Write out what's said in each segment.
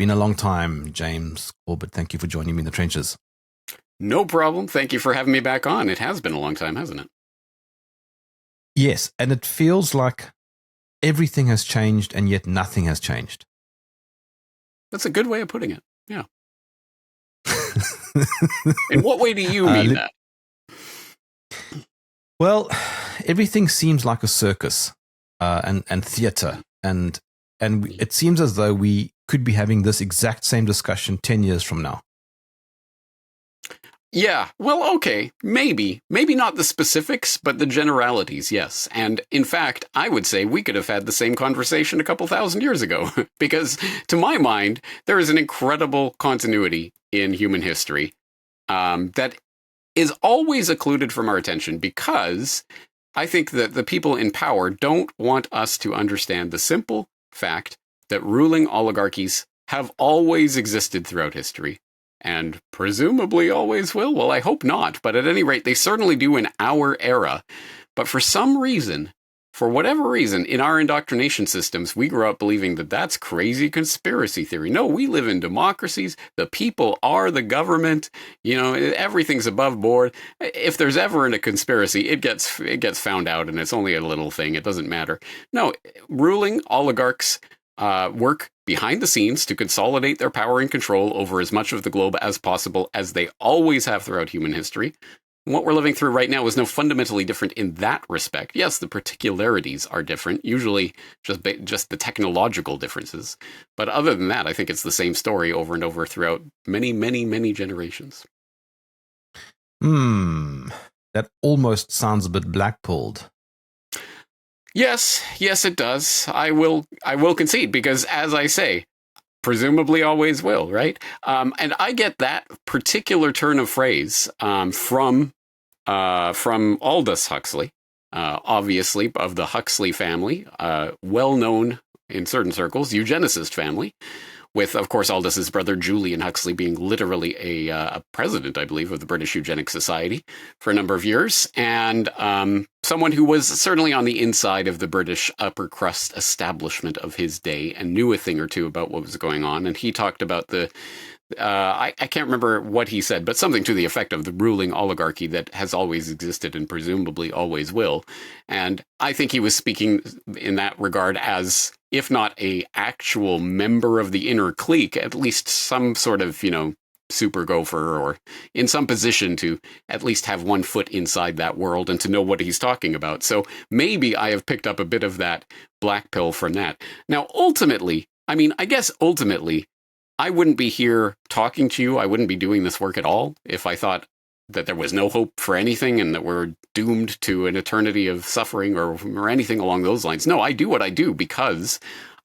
been a long time, James Corbett. Thank you for joining me in the trenches. No problem. Thank you for having me back on. It has been a long time, hasn't it? Yes, and it feels like everything has changed and yet nothing has changed. That's a good way of putting it. Yeah. In what way do you mean that? Well, everything seems like a circus and theatre, and it seems as though we could be having this exact same discussion 10 years from now. Yeah, well, okay, maybe not the specifics, but the generalities, yes. And in fact, I would say we could have had the same conversation a couple thousand years ago, because to my mind, there is an incredible continuity in human history that is always occluded from our attention, because I think that the people in power don't want us to understand the simple fact that ruling oligarchies have always existed throughout history. And presumably always will. Well, I hope not. But at any rate, they certainly do in our era. But for some reason, for whatever reason, in our indoctrination systems, we grew up believing that that's crazy conspiracy theory. No, we live in democracies. The people are the government. You know, everything's above board. If there's ever a conspiracy, it gets found out, and it's only a little thing. It doesn't matter. No, ruling oligarchs work behind the scenes to consolidate their power and control over as much of the globe as possible, as they always have throughout human history. And what we're living through right now is no fundamentally different in that respect. Yes, the particularities are different, usually just the technological differences. But other than that, I think it's the same story over and over throughout many, many, many generations. That almost sounds a bit black-pilled. Yes, it does. I will concede, because, as I say, presumably always will, right? And I get that particular turn of phrase from Aldous Huxley, obviously of the Huxley family, well known in certain circles, eugenicist family, with, of course, Aldous's brother Julian Huxley being literally a president, I believe, of the British Eugenics Society for a number of years, and someone who was certainly on the inside of the British upper crust establishment of his day and knew a thing or two about what was going on. And he talked about I can't remember what he said, but something to the effect of the ruling oligarchy that has always existed and presumably always will. And I think he was speaking in that regard as, if not a actual member of the inner clique, at least some sort of, super gopher, or in some position to at least have one foot inside that world and to know what he's talking about. So maybe I have picked up a bit of that black pill from that. Now, ultimately, I wouldn't be here talking to you. I wouldn't be doing this work at all if I thought that there was no hope for anything and that we're doomed to an eternity of suffering or anything along those lines. No, I do what I do because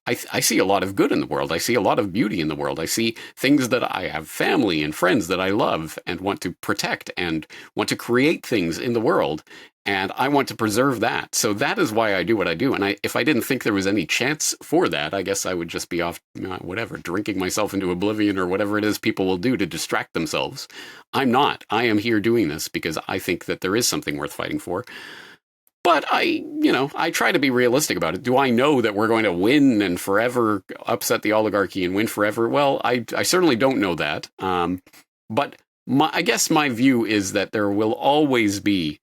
I see a lot of good in the world. I see a lot of beauty in the world. I see things that I have family and friends that I love and want to protect and want to create things in the world. And I want to preserve that. So that is why I do what I do. And if I didn't think there was any chance for that, I guess I would just be off, drinking myself into oblivion or whatever it is people will do to distract themselves. I'm not. I am here doing this because I think that there is something worth fighting for. But I try to be realistic about it. Do I know that we're going to win and forever upset the oligarchy and win forever? Well, I certainly don't know that. But I guess my view is that there will always be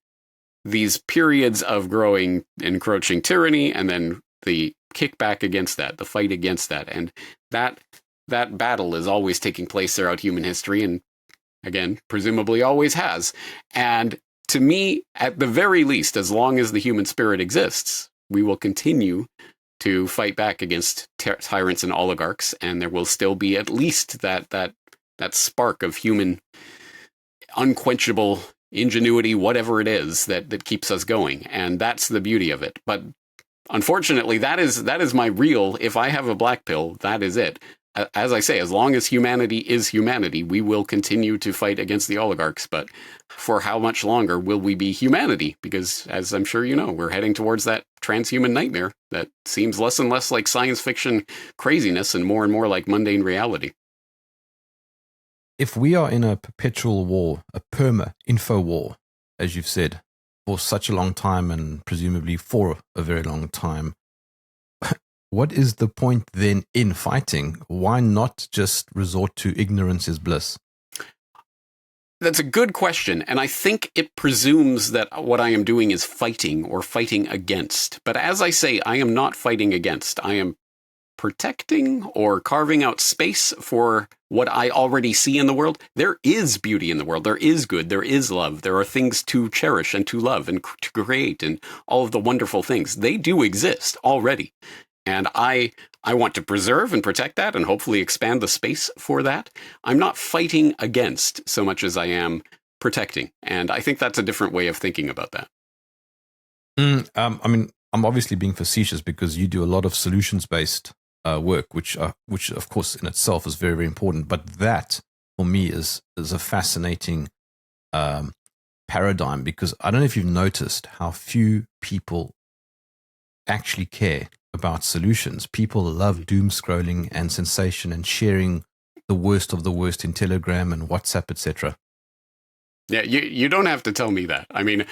these periods of growing, encroaching tyranny, and then the kickback against that, the fight against that. And that battle is always taking place throughout human history, and again, presumably always has. And to me, at the very least, as long as the human spirit exists, we will continue to fight back against tyrants and oligarchs, and there will still be at least that spark of human unquenchable ingenuity, whatever it is that keeps us going. And that's the beauty of it. But unfortunately, that is my real, if I have a black pill, that is it. As I say, as long as humanity is humanity, we will continue to fight against the oligarchs. But for how much longer will we be humanity? Because, as I'm sure you know, we're heading towards that transhuman nightmare that seems less and less like science fiction craziness and more like mundane reality. If we are in a perpetual war, a perma-info war, as you've said, for such a long time and presumably for a very long time, what is the point then in fighting? Why not just resort to ignorance is bliss? That's a good question, and I think it presumes that what I am doing is fighting or fighting against. But as I say, I am not fighting against. I am protecting or carving out space for what I already see in the world. There is beauty in the world. There is good. There is love. There are things to cherish and to love and to create and all of the wonderful things. They do exist already. And I want to preserve and protect that and hopefully expand the space for that. I'm not fighting against so much as I am protecting. And I think that's a different way of thinking about that. I mean, I'm obviously being facetious because you do a lot of solutions-based work, which of course in itself is very, very important. But that for me is a fascinating paradigm, because I don't know if you've noticed how few people actually care about solutions. People love doom scrolling and sensation and sharing the worst of the worst in Telegram and WhatsApp, etc. Yeah, you don't have to tell me that. I mean,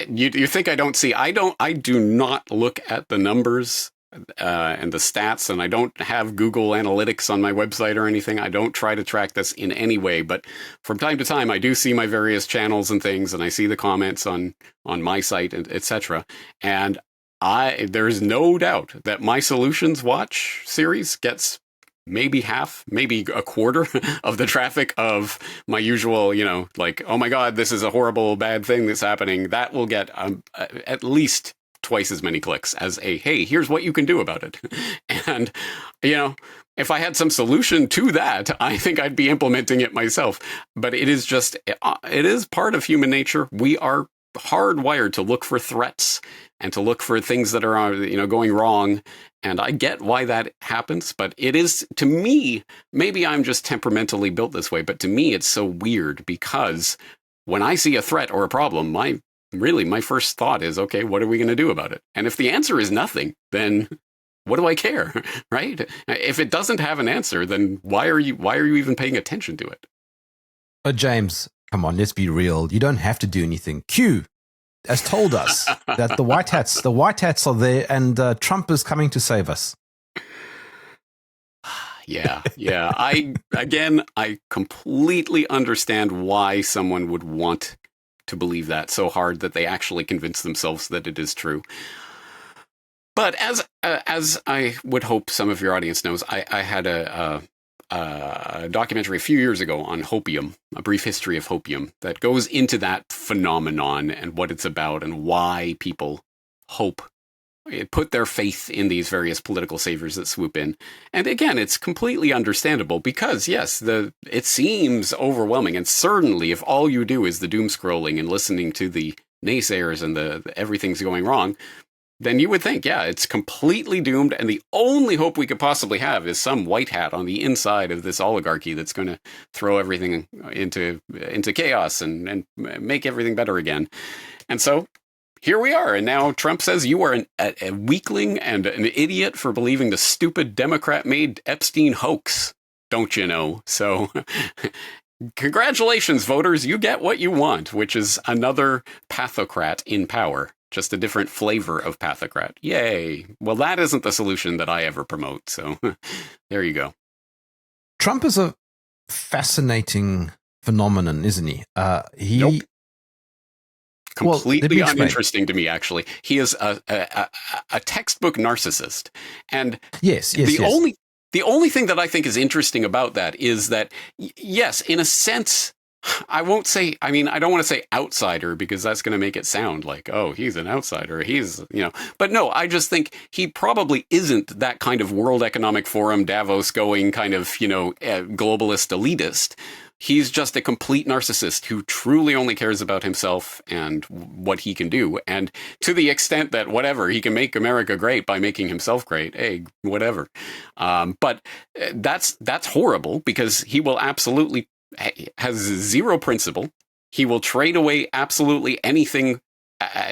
you think I don't see? I do not look at the numbers and the stats, and I don't have Google Analytics on my website or anything. I don't try to track this in any way, but from time to time, I do see my various channels and things, and I see the comments on my site, etc. And there's no doubt that my Solutions Watch series gets maybe half, maybe a quarter of the traffic of my usual, like, oh my God, this is a horrible, bad thing that's happening. That will get at least twice as many clicks as hey, here's what you can do about it. And, if I had some solution to that, I think I'd be implementing it myself. But it is part of human nature. We are hardwired to look for threats and to look for things that are, going wrong. And I get why that happens, but it is, to me, maybe I'm just temperamentally built this way, but to me, it's so weird because when I see a threat or a problem, my first thought is, okay, what are we going to do about it? And if the answer is nothing, then what do I care, right? If it doesn't have an answer, then why are you even paying attention to it? But James, come on, let's be real. You don't have to do anything. Q has told us that the white hats are there, and Trump is coming to save us. Yeah. I completely understand why someone would want to believe that so hard that they actually convince themselves that it is true. But as I would hope some of your audience knows, I had a documentary a few years ago on hopium, a brief history of hopium, that goes into that phenomenon and what it's about and why people put their faith in these various political saviors that swoop in. And again, it's completely understandable because, yes, it seems overwhelming. And certainly if all you do is the doom scrolling and listening to the naysayers and the everything's going wrong, then you would think, yeah, it's completely doomed, and the only hope we could possibly have is some white hat on the inside of this oligarchy that's going to throw everything into chaos and make everything better again. And so here we are, and now Trump says you are a weakling and an idiot for believing the stupid Democrat-made Epstein hoax, don't you know? So congratulations, voters, you get what you want, which is another pathocrat in power. Just a different flavor of pathocrat. Yay. Well, that isn't the solution that I ever promote. So there you go. Trump is a fascinating phenomenon, isn't he? Nope. Completely uninteresting to me, actually. He is a textbook narcissist. And yes. The only thing that I think is interesting about that is that, yes, in a sense, I don't want to say outsider because that's going to make it sound like, oh, he's an outsider. But no, I just think he probably isn't that kind of World Economic Forum, Davos going kind of, globalist elitist. He's just a complete narcissist who truly only cares about himself and what he can do. And to the extent that whatever, he can make America great by making himself great, hey, whatever. But that's horrible because he will absolutely has zero principle. He will trade away absolutely anything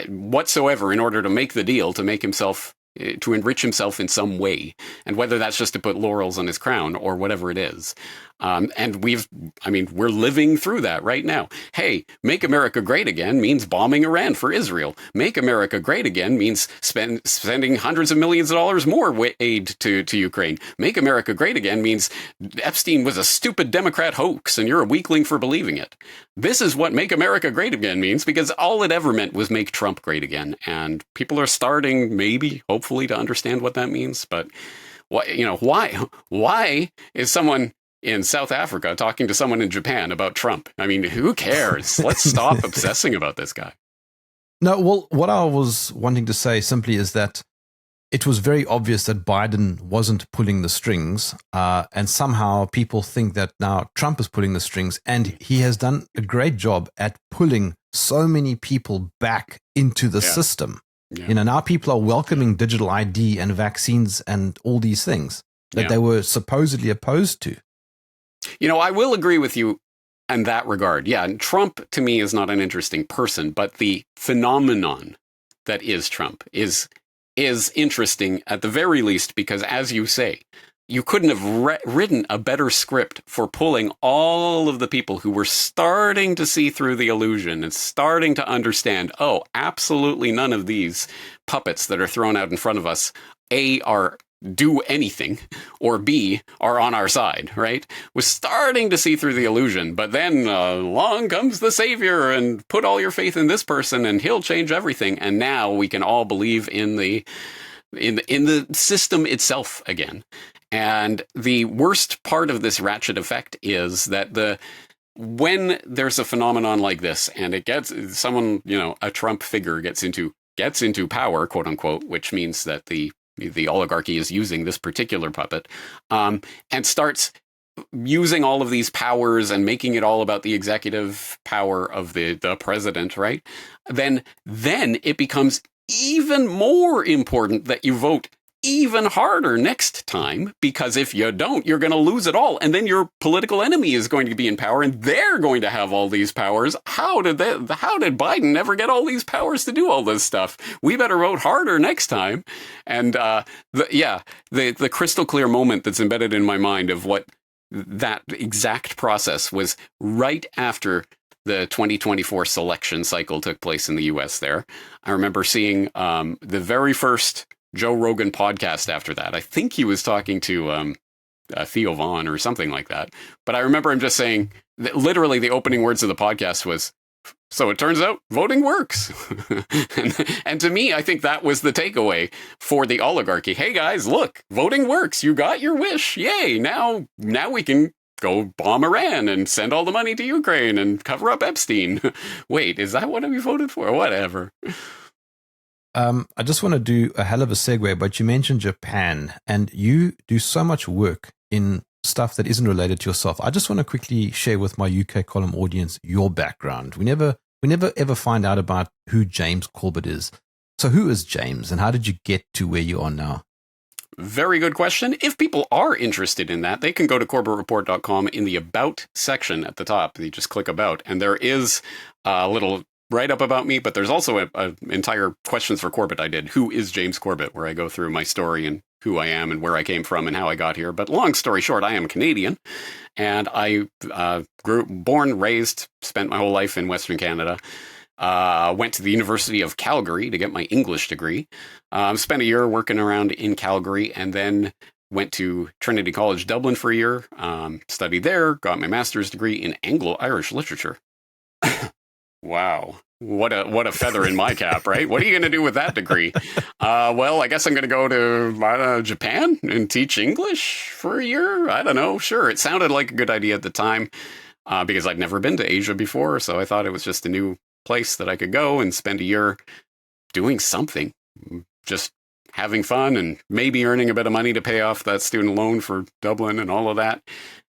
whatsoever in order to make the deal, to make himself, to enrich himself in some way. And whether that's just to put laurels on his crown or whatever it is. And we're living through that right now. Hey, make America great again means bombing Iran for Israel. Make America great again means spending hundreds of millions of dollars more aid to Ukraine. Make America great again means Epstein was a stupid Democrat hoax and you're a weakling for believing it. This is what make America great again means, because all it ever meant was make Trump great again. And people are starting, maybe, hopefully, to understand what that means. But why is someone in South Africa talking to someone in Japan about Trump? I mean, who cares? Let's stop obsessing about this guy. No, well, what I was wanting to say simply is that it was very obvious that Biden wasn't pulling the strings, and somehow people think that now Trump is pulling the strings, and he has done a great job at pulling so many people back into the system. Yeah. Now people are welcoming digital ID and vaccines and all these things that they were supposedly opposed to. I will agree with you in that regard. Yeah, and Trump to me is not an interesting person, but the phenomenon that is Trump is interesting at the very least, because as you say, you couldn't have written a better script for pulling all of the people who were starting to see through the illusion and starting to understand, oh, absolutely none of these puppets that are thrown out in front of us, A, are do anything, or B, are on our side, right? Was starting to see through the illusion. But then along comes the savior and put all your faith in this person and he'll change everything. And now we can all believe in the system itself again. And the worst part of this ratchet effect is that when there's a phenomenon like this and it gets someone, a Trump figure gets into power, quote unquote, which means that the oligarchy is using this particular puppet, and starts using all of these powers and making it all about the executive power of the president, right? Then it becomes even more important that you vote even harder next time, because if you don't, you're going to lose it all. And then your political enemy is going to be in power and they're going to have all these powers. How did Biden ever get all these powers to do all this stuff? We better vote harder next time. And the crystal clear moment that's embedded in my mind of what that exact process was right after the 2024 selection cycle took place in the US there. I remember seeing the very first Joe Rogan podcast after that. I think he was talking to Theo Vaughn or something like that. But I remember him just saying, that literally the opening words of the podcast was, so it turns out voting works. and to me, I think that was the takeaway for the oligarchy. Hey guys, look, voting works. You got your wish. Yay. Now we can go bomb Iran and send all the money to Ukraine and cover up Epstein. Wait, is that what we voted for? Whatever. I just want to do a hell of a segue, but you mentioned Japan, and you do so much work in stuff that isn't related to yourself. I just want to quickly share with my UK column audience your background. We never ever find out about who James Corbett is. So who is James, and how did you get to where you are now? Very good question. If people are interested in that, they can go to corbettreport.com in the About section at the top. You just click About, and there is a little write-up about me, but there's also an entire Questions for Corbett I did. Who is James Corbett? Where I go through my story and who I am and where I came from and how I got here. But long story short, I am Canadian, and I born, raised, spent my whole life in Western Canada. Went to the University of Calgary to get my English degree. Spent a year working around in Calgary, and then went to Trinity College Dublin for a year, studied there, got my master's degree in Anglo-Irish literature. Wow. What a feather in my cap, right? What are you going to do with that degree? Well, I guess I'm going to go to Japan and teach English for a year. I don't know. Sure. It sounded like a good idea at the time because I'd never been to Asia before. So I thought it was just a new place that I could go and spend a year doing something, just having fun and maybe earning a bit of money to pay off that student loan for Dublin and all of that.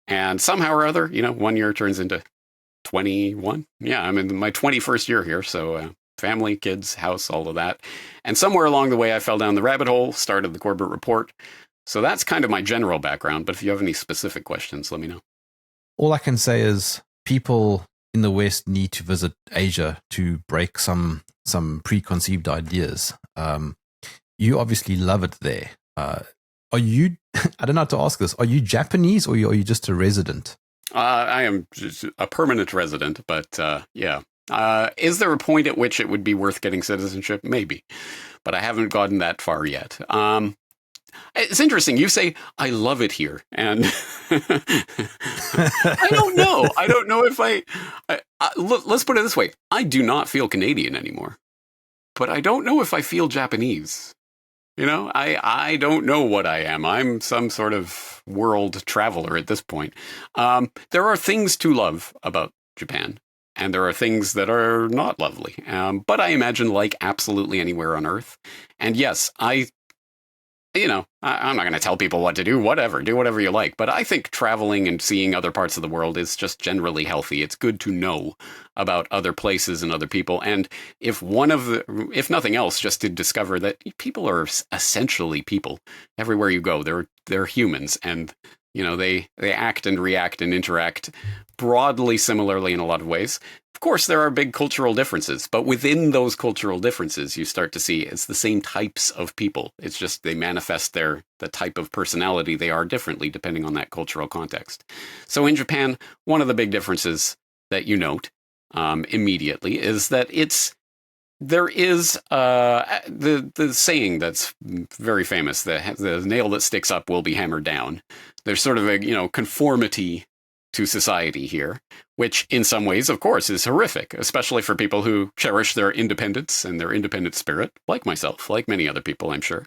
And somehow or other, 1 year turns into 21. Yeah, I'm in my 21st year here. So family, kids, house, all of that. And somewhere along the way, I fell down the rabbit hole, started the Corbett Report. So that's kind of my general background. But if you have any specific questions, let me know. All I can say is people in the West need to visit Asia to break some preconceived ideas. You obviously love it there. Are you I don't know how to ask this. Are you Japanese or are you just a resident? I am just a permanent resident, but yeah. Is there a point at which it would be worth getting citizenship? Maybe, but I haven't gotten that far yet. It's interesting. You say, I love it here. And I don't know. I don't know if let's put it this way. I do not feel Canadian anymore, but I don't know if I feel Japanese. You know, I don't know what I am. I'm some sort of world traveler at this point. There are things to love about Japan, and there are things that are not lovely. But I imagine like absolutely anywhere on Earth. And yes, I'm not going to tell people what to do, do whatever you like. But I think traveling and seeing other parts of the world is just generally healthy. It's good to know about other places and other people. And if nothing else, just to discover that people are essentially people everywhere you go. They're humans, and they act and react and interact broadly similarly in a lot of ways. Of course, there are big cultural differences, but within those cultural differences, you start to see it's the same types of people. It's just they manifest the type of personality they are differently depending on that cultural context. So in Japan, one of the big differences that you note immediately is that there is the saying that's very famous: the nail that sticks up will be hammered down. There's sort of a conformity to society here, which in some ways, of course, is horrific, especially for people who cherish their independence and their independent spirit, like myself, like many other people, I'm sure.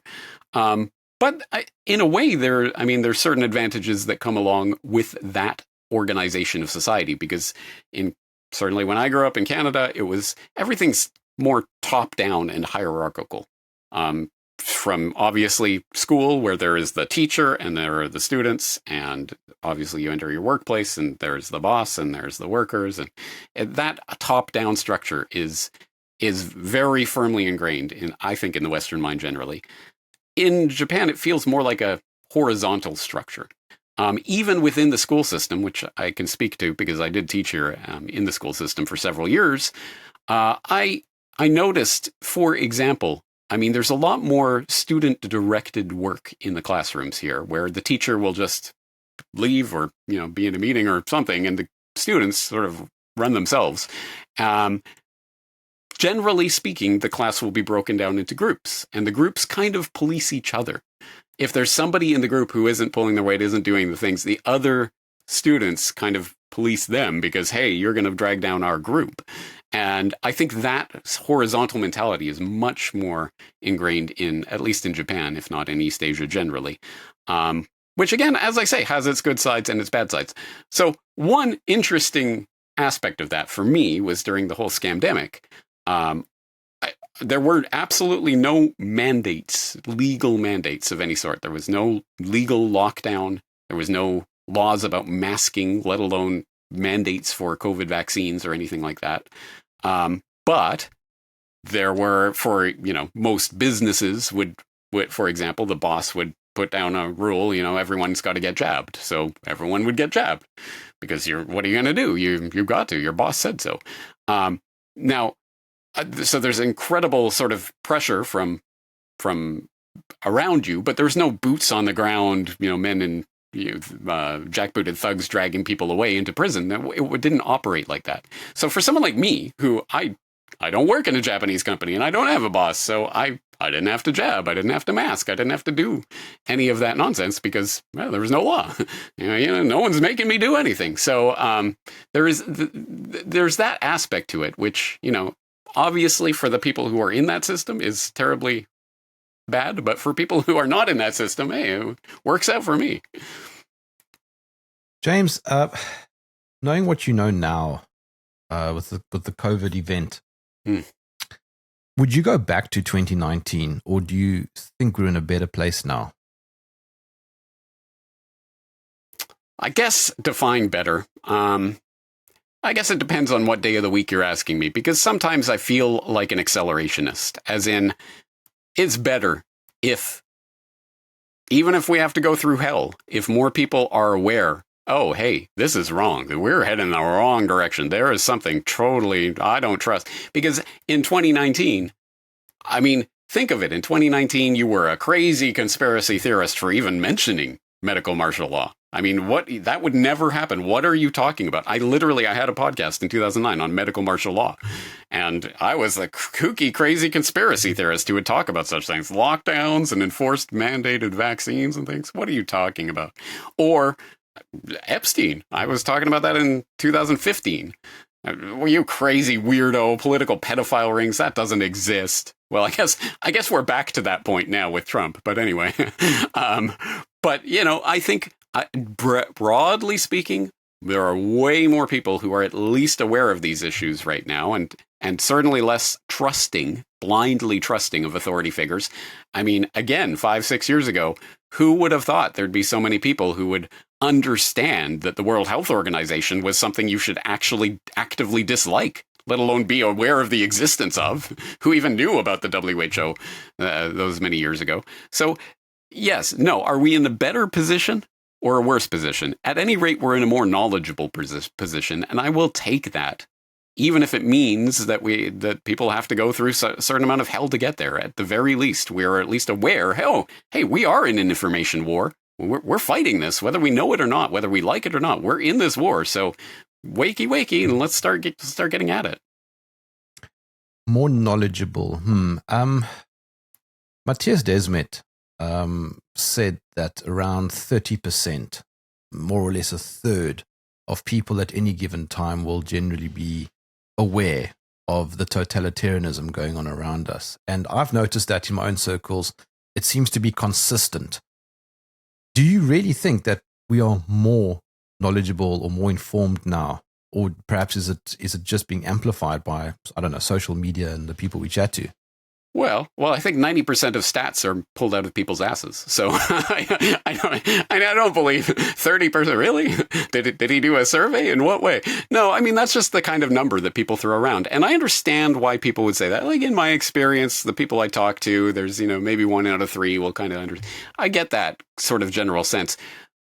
But in a way, there's certain advantages that come along with that organization of society, because certainly when I grew up in Canada, everything's more top-down and hierarchical. From obviously school, where there is the teacher and there are the students, and obviously you enter your workplace and there's the boss and there's the workers, and that top-down structure is very firmly ingrained I think in the Western mind generally. In Japan, it feels more like a horizontal structure. Even within the school system, which I can speak to because I did teach here in the school system for several years, I noticed, for example, there's a lot more student-directed work in the classrooms here, where the teacher will just leave or, be in a meeting or something, and the students sort of run themselves. Generally speaking, the class will be broken down into groups, and the groups kind of police each other. If there's somebody in the group who isn't pulling their weight, isn't doing the things, the other students kind of police them because, hey, you're going to drag down our group. And I think that horizontal mentality is much more ingrained at least in Japan, if not in East Asia generally. Which again, as I say, has its good sides and its bad sides. So one interesting aspect of that for me was during the whole scamdemic. There were absolutely no legal mandates of any sort. There was no legal lockdown. There was no laws about masking, let alone mandates for COVID vaccines or anything like that. But there were, most businesses would, for example, the boss would put down a rule, everyone's got to get jabbed. So everyone would get jabbed because what are you going to do? You've got to, your boss said so. Now, so there's incredible sort of pressure from around you, but there's no boots on the ground, men in jackbooted thugs dragging people away into prison. It didn't operate like that. So for someone like me, who I don't work in a Japanese company and I don't have a boss, so I didn't have to jab, I didn't have to mask, I didn't have to do any of that nonsense because there was no law. No one's making me do anything. So there's that aspect to it, which obviously for the people who are in that system is terribly bad, but for people who are not in that system, hey, it works out for me. James, knowing what you know now with the COVID event, would you go back to 2019, or do you think we're in a better place now? I guess define better. I guess it depends on what day of the week you're asking me, because sometimes I feel like an accelerationist, as in, it's better even if we have to go through hell, if more people are aware, oh, hey, this is wrong. We're heading in the wrong direction. There is something totally I don't trust. Because in 2019, think of it. In 2019, you were a crazy conspiracy theorist for even mentioning medical martial law. I mean, that would never happen. What are you talking about? I had a podcast in 2009 on medical martial law. And I was a kooky, crazy conspiracy theorist who would talk about such things. Lockdowns and enforced mandated vaccines and things. What are you talking about? Or Epstein. I was talking about that in 2015. Well, you crazy weirdo political pedophile rings, that doesn't exist. Well, I guess we're back to that point now with Trump. But anyway, but I think broadly speaking, there are way more people who are at least aware of these issues right now, and certainly less blindly trusting of authority figures. I mean, again, 5-6 years ago, who would have thought there'd be so many people who would understand that the World Health Organization was something you should actually actively dislike, let alone be aware of the existence of? Who even knew about the WHO those many years ago? So, yes, no, are we in a better position or a worse position? At any rate, we're in a more knowledgeable position, and I will take that, even if it means that people have to go through a certain amount of hell to get there. At the very least, we are at least aware, hey, we are in an information war. We're fighting this, whether we know it or not, whether we like it or not. We're in this war. So wakey, and let's start getting at it. More knowledgeable. Matthias Desmet said that around 30%, more or less a third, of people at any given time will generally be aware of the totalitarianism going on around us. And I've noticed that in my own circles, it seems to be consistent. Do you really think that we are more knowledgeable or more informed now? Or perhaps is it just being amplified by, I don't know, social media and the people we chat to? Well, I think 90% of stats are pulled out of people's asses. So I don't believe 30%. Really? Did he do a survey? In what way? No, I mean, that's just the kind of number that people throw around. And I understand why people would say that. Like, in my experience, the people I talk to, there's, maybe 1 out of 3 will kind of understand. I get that sort of general sense.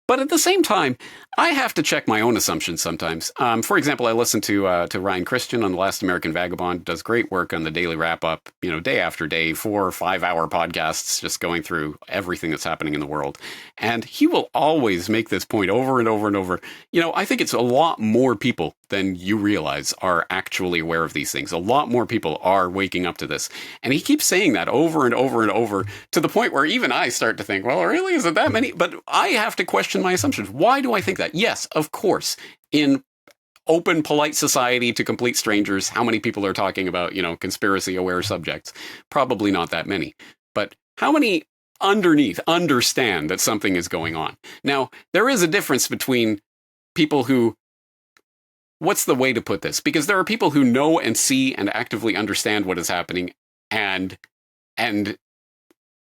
But at the same time, I have to check my own assumptions sometimes. For example, I listen to Ryan Christian on The Last American Vagabond, does great work on the Daily Wrap-Up, day after day, 4 or 5 hour podcasts, just going through everything that's happening in the world. And he will always make this point over and over and over. I think it's a lot more people than you realize are actually aware of these things. A lot more people are waking up to this. And he keeps saying that over and over and over, to the point where even I start to think, well, really, is it that many? But I have to question my assumptions. Why do I think that? Yes, of course, in open, polite society to complete strangers, how many people are talking about, conspiracy-aware subjects? Probably not that many. But how many underneath understand that something is going on? Now, there is a difference between people who... What's the way to put this? Because there are people who know and see and actively understand what is happening and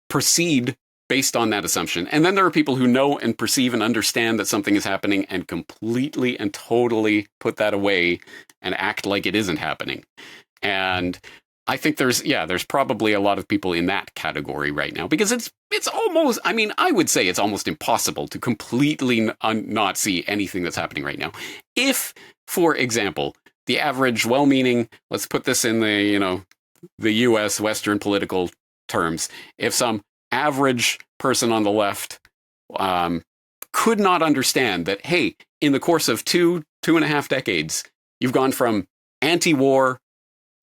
proceed based on that assumption. And then there are people who know and perceive and understand that something is happening and completely and totally put that away and act like it isn't happening. And I think there's probably a lot of people in that category right now, because it's almost, I would say it's almost impossible to completely not see anything that's happening right now. If, for example, the average well-meaning, let's put this in the U.S. Western political terms, if some average person on the left could not understand that, hey, in the course of 2.5 decades, you've gone from anti-war,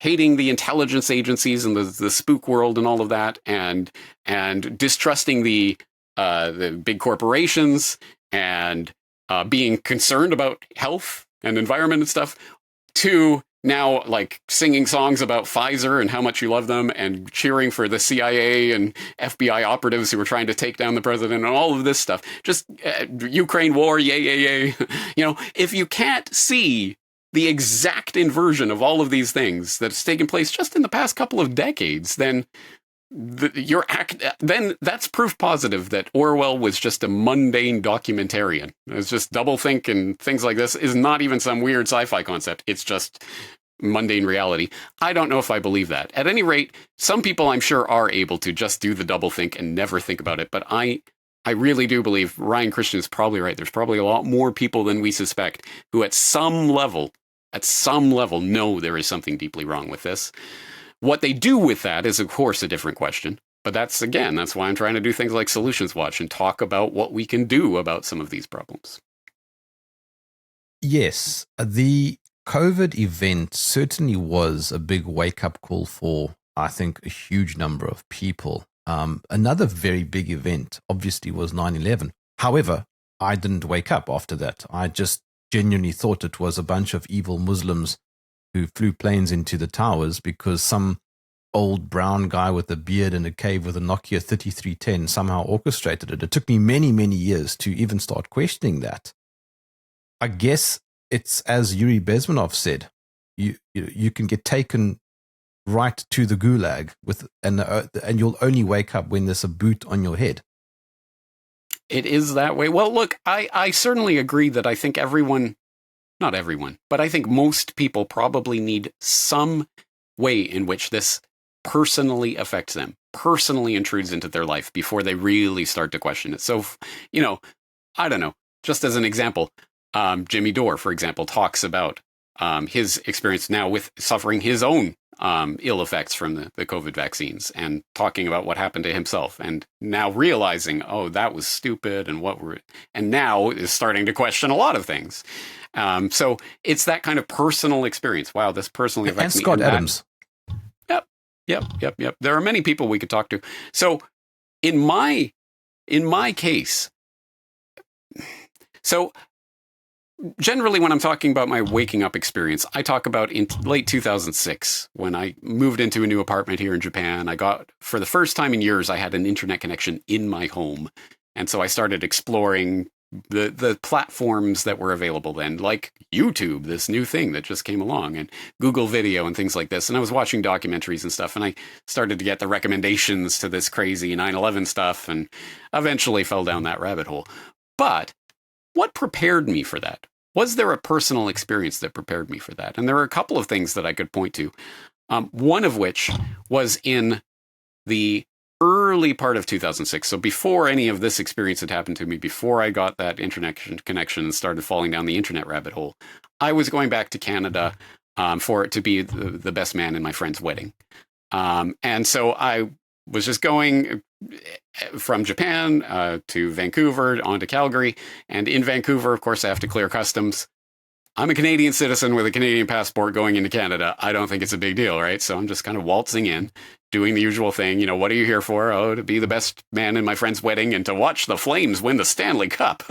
hating the intelligence agencies and the spook world and all of that, and distrusting the big corporations, and being concerned about health and environment and stuff, to now, like, singing songs about Pfizer and how much you love them, and cheering for the CIA and FBI operatives who were trying to take down the president, and all of this stuff. Just Ukraine war, yay. If you can't see the exact inversion of all of these things that's taken place just in the past couple of decades, then that's proof positive that Orwell was just a mundane documentarian. It's just doublethink and things like this is not even some weird sci-fi concept. It's just mundane reality. I don't know if I believe that. At any rate, some people I'm sure are able to just do the doublethink and never think about it. But I really do believe Ryan Christian is probably right. There's probably a lot more people than we suspect who at some level know there is something deeply wrong with this. What they do with that is, of course, a different question. But that's why I'm trying to do things like Solutions Watch and talk about what we can do about some of these problems. Yes, the COVID event certainly was a big wake-up call for, I think, a huge number of people. Another very big event, obviously, was 9/11. However, I didn't wake up after that. I just genuinely thought it was a bunch of evil Muslims who flew planes into the towers because some old brown guy with a beard in a cave with a Nokia 3310 somehow orchestrated it. It took me many, many years to even start questioning that. I guess it's as Yuri Bezmenov said, you can get taken right to the gulag and you'll only wake up when there's a boot on your head. It is that way. Well, look, I certainly agree that I think not everyone, but I think most people probably need some way in which this personally affects them, personally intrudes into their life before they really start to question it. So, I don't know, just as an example, Jimmy Dore, for example, talks about his experience now with suffering his own ill effects from the COVID vaccines and talking about what happened to himself and now realizing, oh, that was stupid and now is starting to question a lot of things. So it's that kind of personal experience. Wow, this personally affects me. And Scott Adams. Yep. There are many people we could talk to. So in my case, so generally when I'm talking about my waking up experience, I talk about in late 2006 when I moved into a new apartment here in Japan. For the first time in years, I had an internet connection in my home. And so I started exploring the platforms that were available then, like YouTube, this new thing that just came along, and Google Video and things like this. And I was watching documentaries and stuff, and I started to get the recommendations to this crazy 9/11 stuff and eventually fell down that rabbit hole. But what prepared me for that? Was there a personal experience that prepared me for that? And there are a couple of things that I could point to. One of which was in the early part of 2006. So before any of this experience had happened to me, before I got that internet connection and started falling down the internet rabbit hole, I was going back to Canada for it to be the best man in my friend's wedding. And so I was just going from Japan to Vancouver, on to Calgary. And in Vancouver, of course, I have to clear customs. I'm a Canadian citizen with a Canadian passport going into Canada. I don't think it's a big deal, right? So I'm just kind of waltzing in, doing the usual thing. What are you here for? Oh, to be the best man in my friend's wedding and to watch the Flames win the Stanley Cup.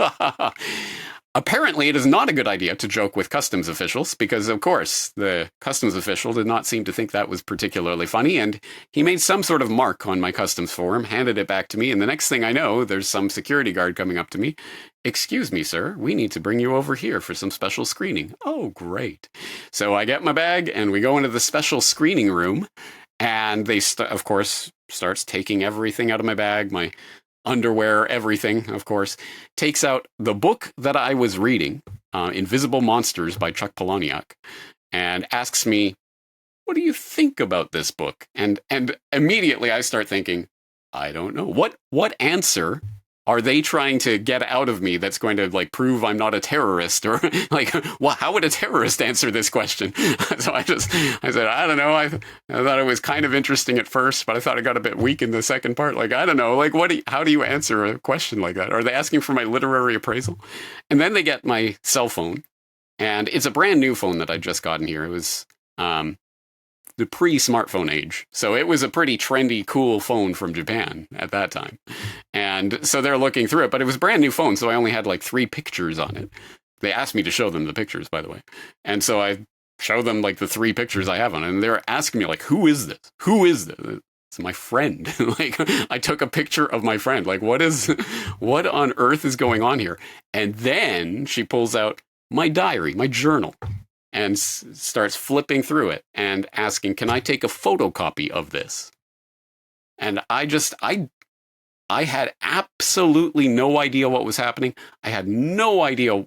Apparently, it is not a good idea to joke with customs officials because, of course, the customs official did not seem to think that was particularly funny, and he made some sort of mark on my customs form, handed it back to me, and the next thing I know, there's some security guard coming up to me. Excuse me, sir, we need to bring you over here for some special screening. Oh, great. So I get my bag, and we go into the special screening room, and they, of course, starts taking everything out of my bag, my underwear, everything, of course, takes out the book that I was reading, Invisible Monsters by Chuck Palahniuk, and asks me, what do you think about this book? And immediately I start thinking, I don't know. What answer are they trying to get out of me that's going to prove I'm not a terrorist? Or well, how would a terrorist answer this question? So I said, I don't know. I thought it was kind of interesting at first, but I thought it got a bit weak in the second part. I don't know. How do you answer a question like that? Are they asking for my literary appraisal? And then they get my cell phone, and it's a brand new phone that I'd just gotten here. It was the pre-smartphone age. So it was a pretty trendy, cool phone from Japan at that time. And so they're looking through it, but it was a brand new phone. So I only had 3 pictures on it. They asked me to show them the pictures, by the way. And so I show them the 3 pictures I have on it. And they're asking me who is this? Who is this? It's my friend. I took a picture of my friend. What on earth is going on here? And then she pulls out my diary, my journal, and starts flipping through it and asking, can I take a photocopy of this? And I had absolutely no idea what was happening. I had no idea.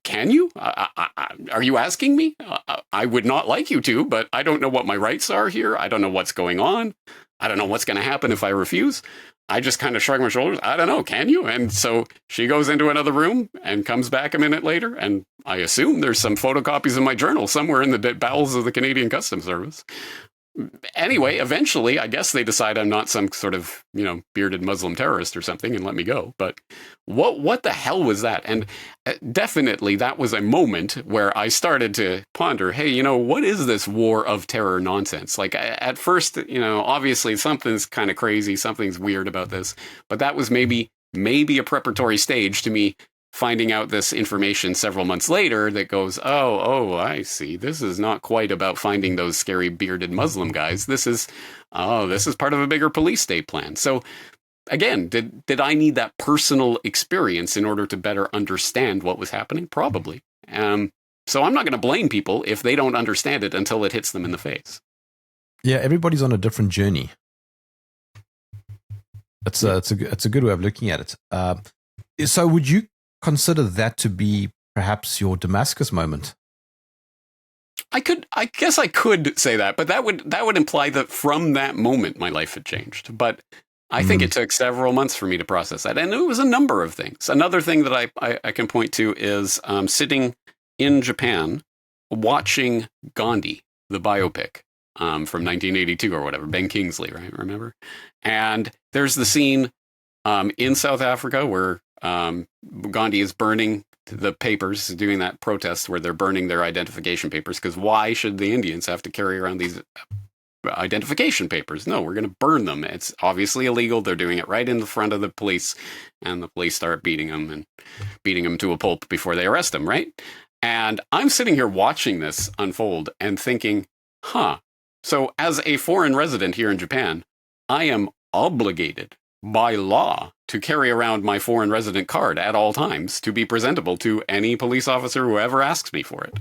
Can you? Are you asking me? I would not like you to, but I don't know what my rights are here. I don't know what's going on. I don't know what's going to happen if I refuse. I just kind of shrug my shoulders. I don't know. Can you? And so she goes into another room and comes back a minute later. And I assume there's some photocopies of my journal somewhere in the bowels of the Canadian Customs Service. Anyway, eventually, I guess they decide I'm not some sort of, bearded Muslim terrorist or something and let me go. But what the hell was that? And definitely that was a moment where I started to ponder, hey, what is this war of terror nonsense? Like at first, obviously something's kind of crazy, something's weird about this, but that was maybe a preparatory stage to me finding out this information several months later that goes, oh, I see. This is not quite about finding those scary bearded Muslim guys. This is part of a bigger police state plan. So again, did I need that personal experience in order to better understand what was happening? Probably. So I'm not going to blame people if they don't understand it until it hits them in the face. Yeah, everybody's on a different journey. It's a good way of looking at it. So would you consider that to be perhaps your Damascus moment? I guess I could say that, but that would imply that from that moment my life had changed. But I think it took several months for me to process that, and it was a number of things. Another thing that I can point to is sitting in Japan watching Gandhi, the biopic from 1982 or whatever, Ben Kingsley, right? Remember? And there's the scene in South Africa where Gandhi is burning the papers, doing that protest where they're burning their identification papers, because why should the Indians have to carry around these identification papers? No, we're going to burn them. It's obviously illegal. They're doing it right in the front of the police, and the police start beating them to a pulp before they arrest them, right? And I'm sitting here watching this unfold and thinking, so as a foreign resident here in Japan, I am obligated by law to carry around my foreign resident card at all times to be presentable to any police officer who ever asks me for it.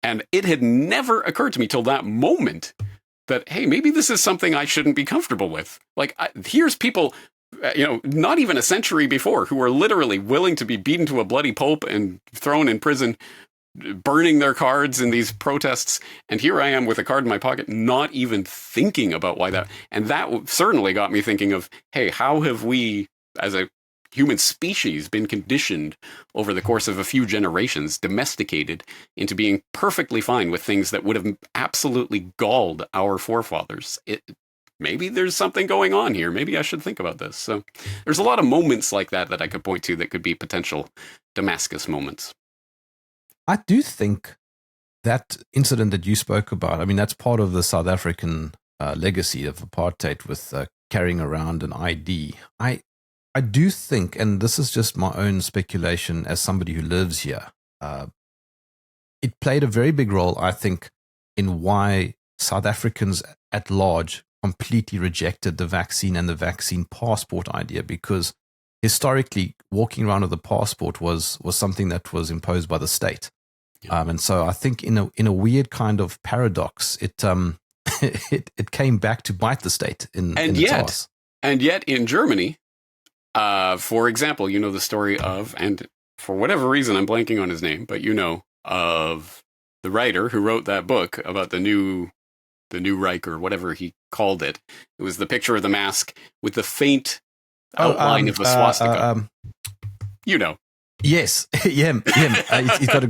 And it had never occurred to me till that moment that, hey, maybe this is something I shouldn't be comfortable with. Like, here's people, not even a century before, who are literally willing to be beaten to a bloody pulp and thrown in prison, burning their cards in these protests. And here I am with a card in my pocket, not even thinking about why that. And that certainly got me thinking of, hey, how have we as a human species been conditioned over the course of a few generations, domesticated into being perfectly fine with things that would have absolutely galled our forefathers? Maybe there's something going on here. Maybe I should think about this. So there's a lot of moments like that I could point to that could be potential Damascus moments. I do think that incident that you spoke about, I mean, that's part of the South African legacy of apartheid with carrying around an ID. I do think, and this is just my own speculation as somebody who lives here, it played a very big role, I think, in why South Africans at large completely rejected the vaccine and the vaccine passport idea, because historically, walking around with a passport was something that was imposed by the state. Yeah. And so I think in a weird kind of paradox, it it came back to bite the state in its ass. And yet in Germany, for example, the story of, and for whatever reason I'm blanking on his name, but of the writer who wrote that book about the new Reich, or whatever he called it. It was the picture of the mask with the faint outline of a swastika. Yes, yeah. He's got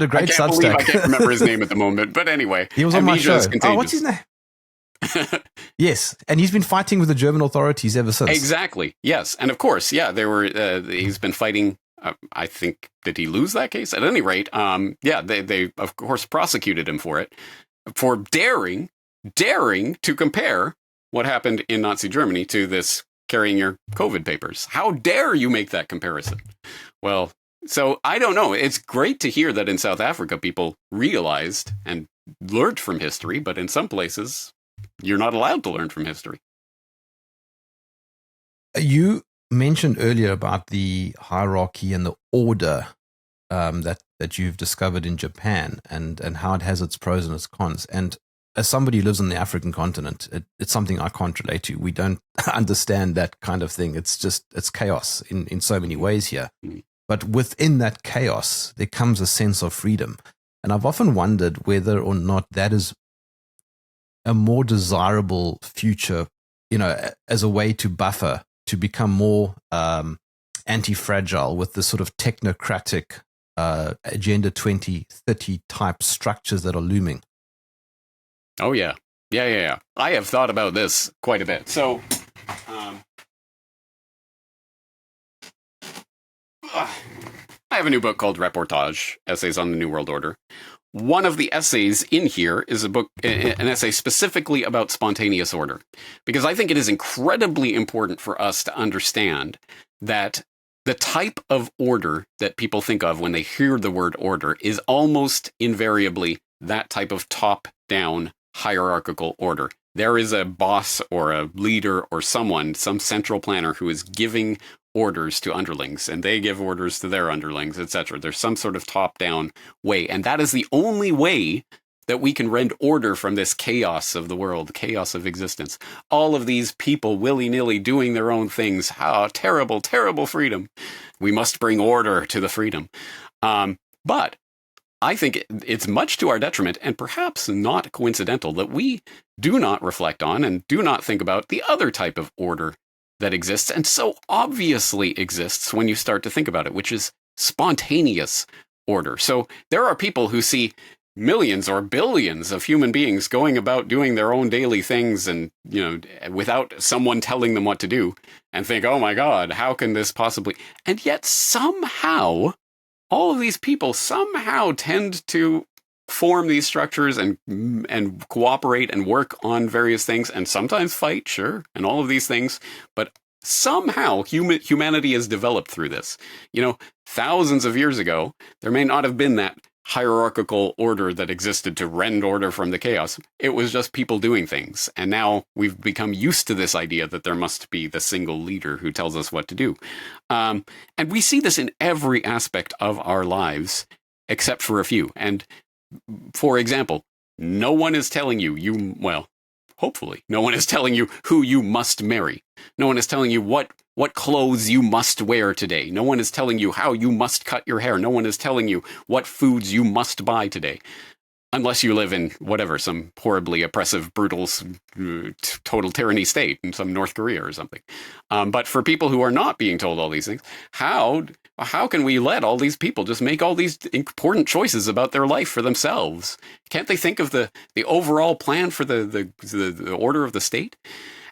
a great Substack. I can't remember his name at the moment, but anyway, he was on my show. What's his name? Yes, and he's been fighting with the German authorities ever since. Exactly. Yes, and of course, they were. He's been fighting. I think, did he lose that case? At any rate, they of course prosecuted him for it, for daring to compare what happened in Nazi Germany to this carrying your COVID papers. How dare you make that comparison? Well, so I don't know. It's great to hear that in South Africa, people realized and learned from history, but in some places, you're not allowed to learn from history. You mentioned earlier about the hierarchy and the order that you've discovered in Japan, and how it has its pros and its cons. And as somebody who lives on the African continent, it's something I can't relate to. We don't understand that kind of thing. It's chaos in so many ways here. But within that chaos, there comes a sense of freedom. And I've often wondered whether or not that is a more desirable future, as a way to buffer, to become more anti-fragile with the sort of technocratic Agenda 2030 type structures that are looming. Oh, yeah. Yeah. I have thought about this quite a bit. So, I have a new book called Reportage, Essays on the New World Order. One of the essays in here is an essay specifically about spontaneous order, because I think it is incredibly important for us to understand that the type of order that people think of when they hear the word order is almost invariably that type of top-down hierarchical order. There is a boss or a leader or someone, some central planner who is giving orders to underlings, and they give orders to their underlings, etc. There's some sort of top-down way, and that is the only way that we can rend order from this chaos of the world, chaos of existence. All of these people willy-nilly doing their own things. How terrible, terrible freedom. We must bring order to the freedom. But I think it's much to our detriment, and perhaps not coincidental, that we do not reflect on and do not think about the other type of order that exists, and so obviously exists when you start to think about it, which is spontaneous order. So there are people who see millions or billions of human beings going about doing their own daily things, and without someone telling them what to do, and think, oh my God, how can this possibly? And yet somehow all of these people somehow tend to form these structures and cooperate and work on various things, and sometimes fight, sure, and all of these things, but somehow humanity has developed through this. Thousands of years ago, there may not have been that hierarchical order that existed to rend order from the chaos. It was just people doing things, and now we've become used to this idea that there must be the single leader who tells us what to do. And we see this in every aspect of our lives, except for a few. And for example, no one is telling hopefully, no one is telling you who you must marry. No one is telling you what clothes you must wear today. No one is telling you how you must cut your hair. No one is telling you what foods you must buy today. Unless you live in some horribly oppressive, brutal, total tyranny state in some North Korea or something. But for people who are not being told all these things, how can we let all these people just make all these important choices about their life for themselves? Can't they think of the overall plan for the order of the state?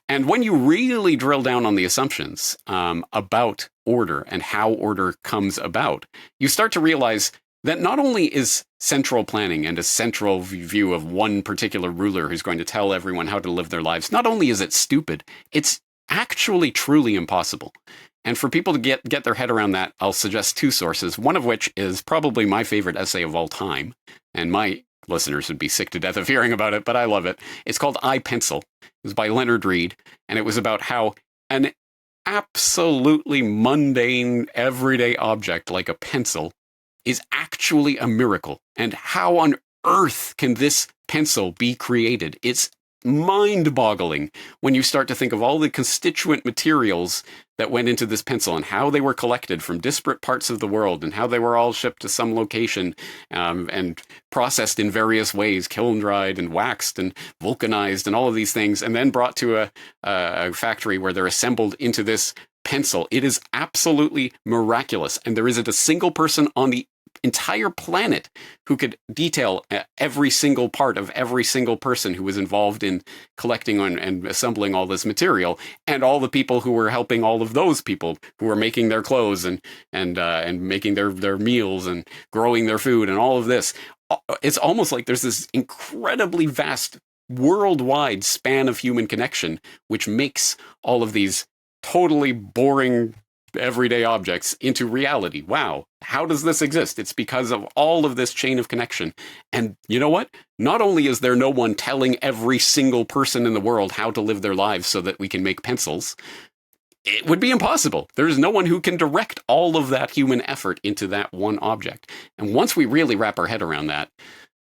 And when you really drill down on the assumptions about order and how order comes about, you start to realize that not only is central planning and a central view of one particular ruler who's going to tell everyone how to live their lives, not only is it stupid, it's actually truly impossible. And for people to get their head around that, I'll suggest two sources, one of which is probably my favorite essay of all time, and my listeners would be sick to death of hearing about it, but I love it. It's called I, Pencil. It was by Leonard Reed, and it was about how an absolutely mundane, everyday object like a pencil is actually a miracle. And how on earth can this pencil be created? It's mind-boggling when you start to think of all the constituent materials that went into this pencil and how they were collected from disparate parts of the world and how they were all shipped to some location and processed in various ways, kiln-dried and waxed and vulcanized and all of these things, and then brought to a factory where they're assembled into this pencil. It is absolutely miraculous. And there isn't a single person on the entire planet who could detail every single part of every single person who was involved in collecting and assembling all this material, and all the people who were helping all of those people who were making their clothes and making their meals and growing their food and all of this. It's almost like there's this incredibly vast worldwide span of human connection, which makes all of these totally boring everyday objects into reality. Wow. How does this exist? It's because of all of this chain of connection. And you know what? Not only is there no one telling every single person in the world how to live their lives so that we can make pencils, it would be impossible. There's no one who can direct all of that human effort into that one object. And once we really wrap our head around that,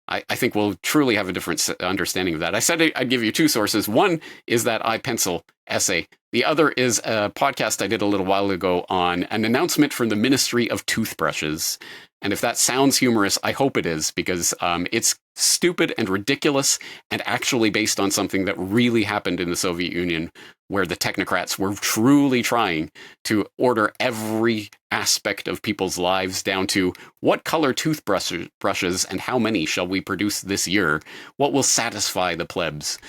I think we'll truly have a different understanding of that. I said I'd give you two sources. One is that I, Pencil essay. The other is a podcast I did a little while ago on an announcement from the Ministry of Toothbrushes. And if that sounds humorous, I hope it is, because it's stupid and ridiculous and actually based on something that really happened in the Soviet Union where the technocrats were truly trying to order every aspect of people's lives down to what color toothbrushes and how many shall we produce this year? What will satisfy the plebs?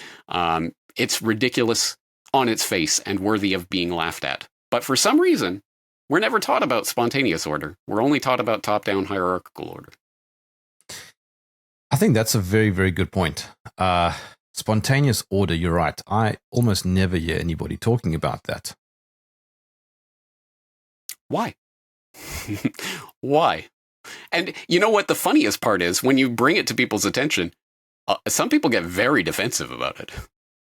It's ridiculous on its face and worthy of being laughed at. But for some reason, we're never taught about spontaneous order. We're only taught about top-down hierarchical order. I think that's a very, very good point. Spontaneous order, you're right. I almost never hear anybody talking about that. Why? Why? And you know what the funniest part is? When you bring it to people's attention, some people get very defensive about it.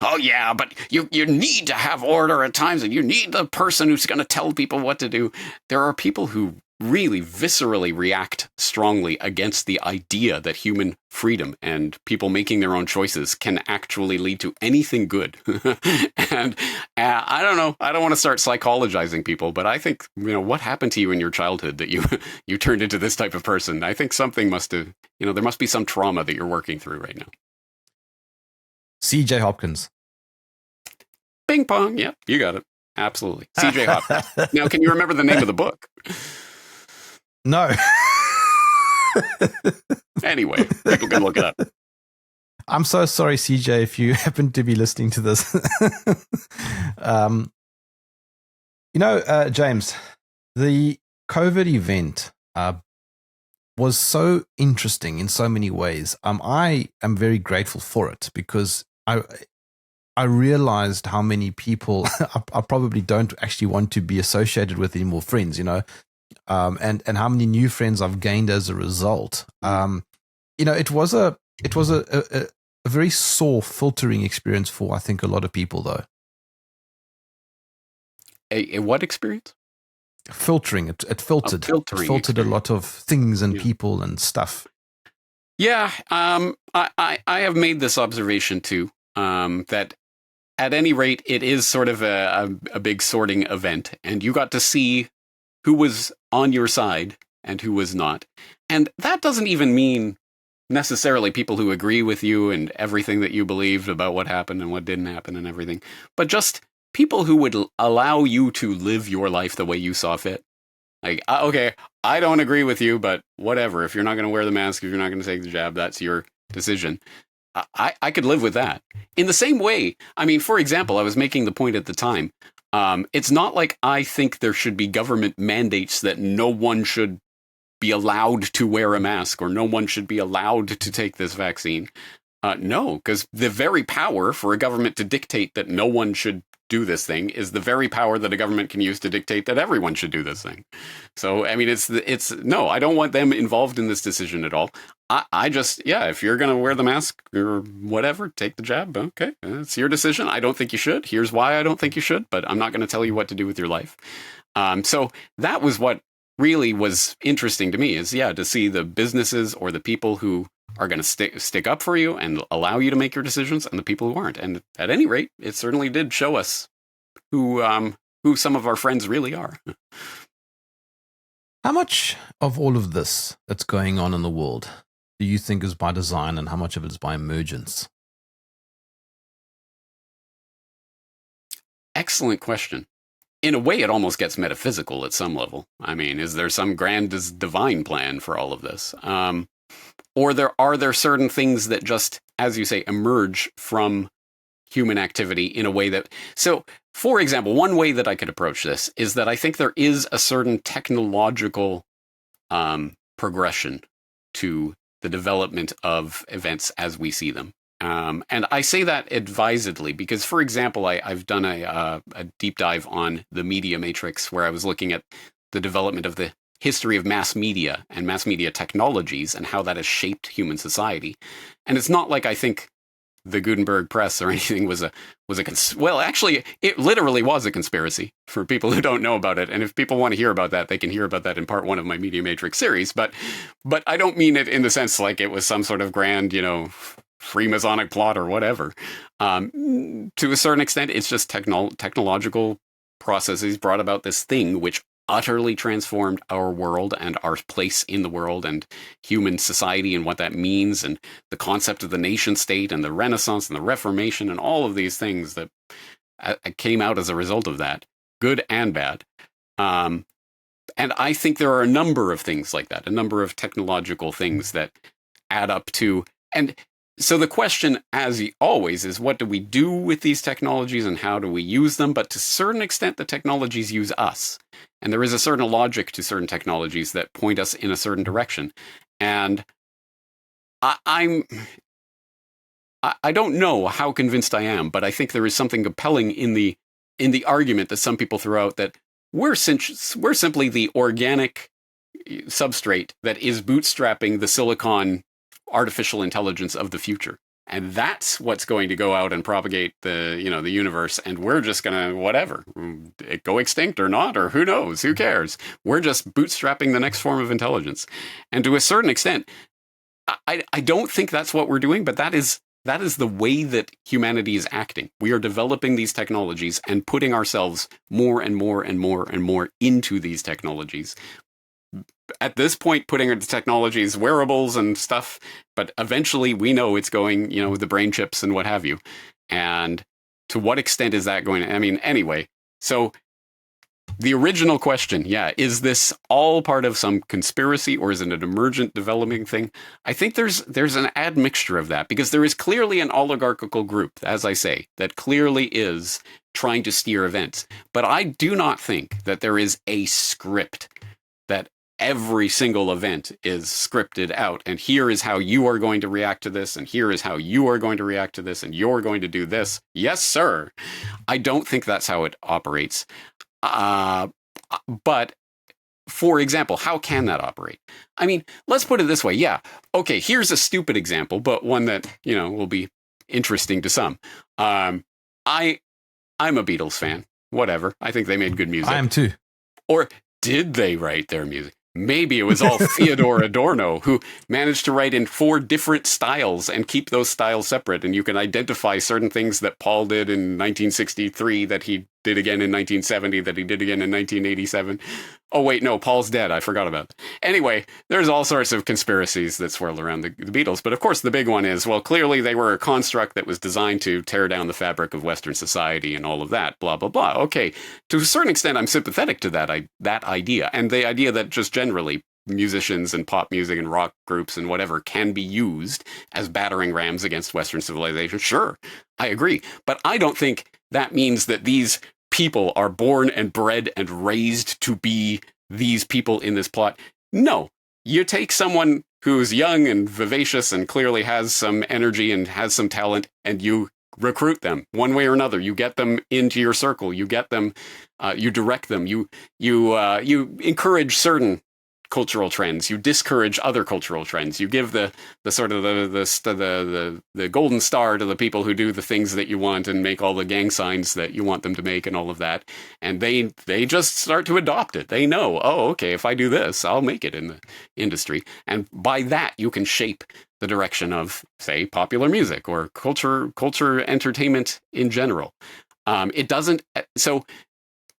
Oh, yeah, but you need to have order at times, and you need the person who's going to tell people what to do. There are people who really viscerally react strongly against the idea that human freedom and people making their own choices can actually lead to anything good. And I don't know. I don't want to start psychologizing people, but I think, what happened to you in your childhood that you turned into this type of person? I think something must have, there must be some trauma that you're working through right now. CJ Hopkins. Ping pong. Yeah, you got it. Absolutely. CJ Hopkins. Now, can you remember the name of the book? No. Anyway, people can look it up. I'm so sorry, CJ, if you happen to be listening to this. James, the COVID event was so interesting in so many ways. I am very grateful for it because I realized how many people I probably don't actually want to be associated with anymore friends, and how many new friends I've gained as a result. It was a very sore filtering experience for, I think, a lot of people, though. A what experience? Filtering. It filtered. Filtering it filtered a lot of things and people and stuff. Yeah. I have made this observation too. That at any rate, it is sort of a big sorting event, and you got to see who was on your side and who was not. And that doesn't even mean necessarily people who agree with you and everything that you believed about what happened and what didn't happen and everything, but just people who would allow you to live your life the way you saw fit. Like, okay, I don't agree with you, but whatever. If you're not going to wear the mask, if you're not going to take the jab, that's your decision. I could live with that. In the same way, for example, I was making the point at the time, it's not like I think there should be government mandates that no one should be allowed to wear a mask or no one should be allowed to take this vaccine. No, because the very power for a government to dictate that no one should do this thing is the very power that a government can use to dictate that everyone should do this thing. So, it's no, I don't want them involved in this decision at all. I just, if you're going to wear the mask or whatever, take the jab. Okay, it's your decision. I don't think you should. Here's why I don't think you should, but I'm not going to tell you what to do with your life. So that was what really was interesting to me is, to see the businesses or the people who are going to stick up for you and allow you to make your decisions and the people who aren't. And at any rate, it certainly did show us who some of our friends really are. How much of all of this that's going on in the world do you think is by design and how much of it is by emergence? Excellent question. In a way, it almost gets metaphysical at some level. Is there some grand divine plan for all of this? Or are there certain things that just, as you say, emerge from human activity in a way that... So, for example, one way that I could approach this is that I think there is a certain technological progression to the development of events as we see them. And I say that advisedly because, for example, I've done a deep dive on the media matrix where I was looking at the development of the history of mass media and mass media technologies and how that has shaped human society. And it's not like I think the Gutenberg press or anything was well, actually, it literally was a conspiracy for people who don't know about it. And if people want to hear about that, they can hear about that in part 1 of my Media Matrix series. But I don't mean it in the sense like it was some sort of grand, Freemasonic plot or whatever. To a certain extent, it's just technological processes brought about this thing which utterly transformed our world and our place in the world and human society and what that means and the concept of the nation state and the Renaissance and the Reformation and all of these things that came out as a result of that, good and bad. And I think there are a number of things like that, a number of technological things that add up to. And so the question, as always, is what do we do with these technologies and how do we use them? But to a certain extent, the technologies use us. And there is a certain logic to certain technologies that point us in a certain direction. And I don't know how convinced I am, but I think there is something compelling in the argument that some people throw out that we're simply the organic substrate that is bootstrapping the silicon artificial intelligence of the future. And that's what's going to go out and propagate the universe. And we're just going to, whatever, go extinct or not, or who knows, who cares? We're just bootstrapping the next form of intelligence. And to a certain extent, I don't think that's what we're doing, but that is the way that humanity is acting. We are developing these technologies and putting ourselves more and more and more and more into these technologies. At this point, putting the technologies, wearables and stuff, but eventually we know it's going, the brain chips and what have you. And to what extent is that going to, anyway, so the original question, is this all part of some conspiracy or is it an emergent developing thing? I think there's an admixture of that because there is clearly an oligarchical group, as I say, that clearly is trying to steer events. But I do not think that there is a script that every single event is scripted out. And here is how you are going to react to this. And here is how you are going to react to this. And you're going to do this. Yes, sir. I don't think that's how it operates. But for example, how can that operate? Let's put it this way. Yeah. Okay. Here's a stupid example, but one that, will be interesting to some. I'm a Beatles fan. Whatever. I think they made good music. I am too. Or did they write their music? Maybe it was all Theodore Adorno who managed to write in 4 different styles and keep those styles separate. And you can identify certain things that Paul did in 1963 that he did again in 1970, that he did again in 1987. Oh, wait, no, Paul's dead. I forgot about that. Anyway, there's all sorts of conspiracies that swirl around the Beatles. But of course, the big one is, well, clearly they were a construct that was designed to tear down the fabric of Western society and all of that, blah, blah, blah. Okay, to a certain extent, I'm sympathetic to that idea. And the idea that just generally musicians and pop music and rock groups and whatever can be used as battering rams against Western civilization. Sure, I agree. But I don't think that means that these people are born and bred and raised to be these people in this plot. No, you take someone who's young and vivacious and clearly has some energy and has some talent and you recruit them one way or another. You get them into your circle. You get them, you direct them. You encourage certain cultural trends. You discourage other cultural trends. You give the sort of the golden star to the people who do the things that you want and make all the gang signs that you want them to make and all of that. And they just start to adopt it. They know, oh, okay, if I do this, I'll make it in the industry. And by that, you can shape the direction of, say, popular music or culture entertainment in general. It doesn't. So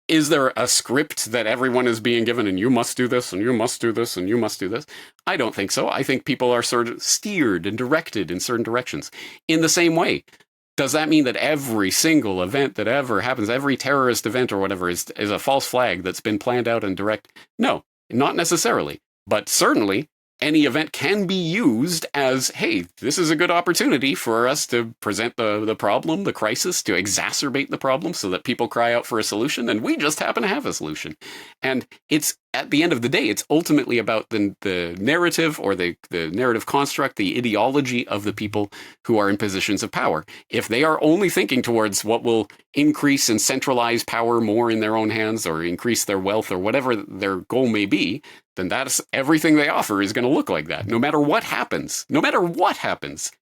is there a script that everyone is being given and you must do this and you must do this and you must do this? I don't think so. I think people are sort of steered and directed in certain directions. In the same way, does that mean that every single event that ever happens, every terrorist event or whatever is a false flag that's been planned out and direct? No, not necessarily. But certainly, any event can be used as, hey, this is a good opportunity for us to present the problem, the crisis, to exacerbate the problem so that people cry out for a solution, and we just happen to have a solution. And it's, at the end of the day, it's ultimately about the narrative or the narrative construct, the ideology of the people who are in positions of power. If they are only thinking towards what will increase and centralize power more in their own hands or increase their wealth or whatever their goal may be, then that's everything they offer is going to look like that. No matter what happens,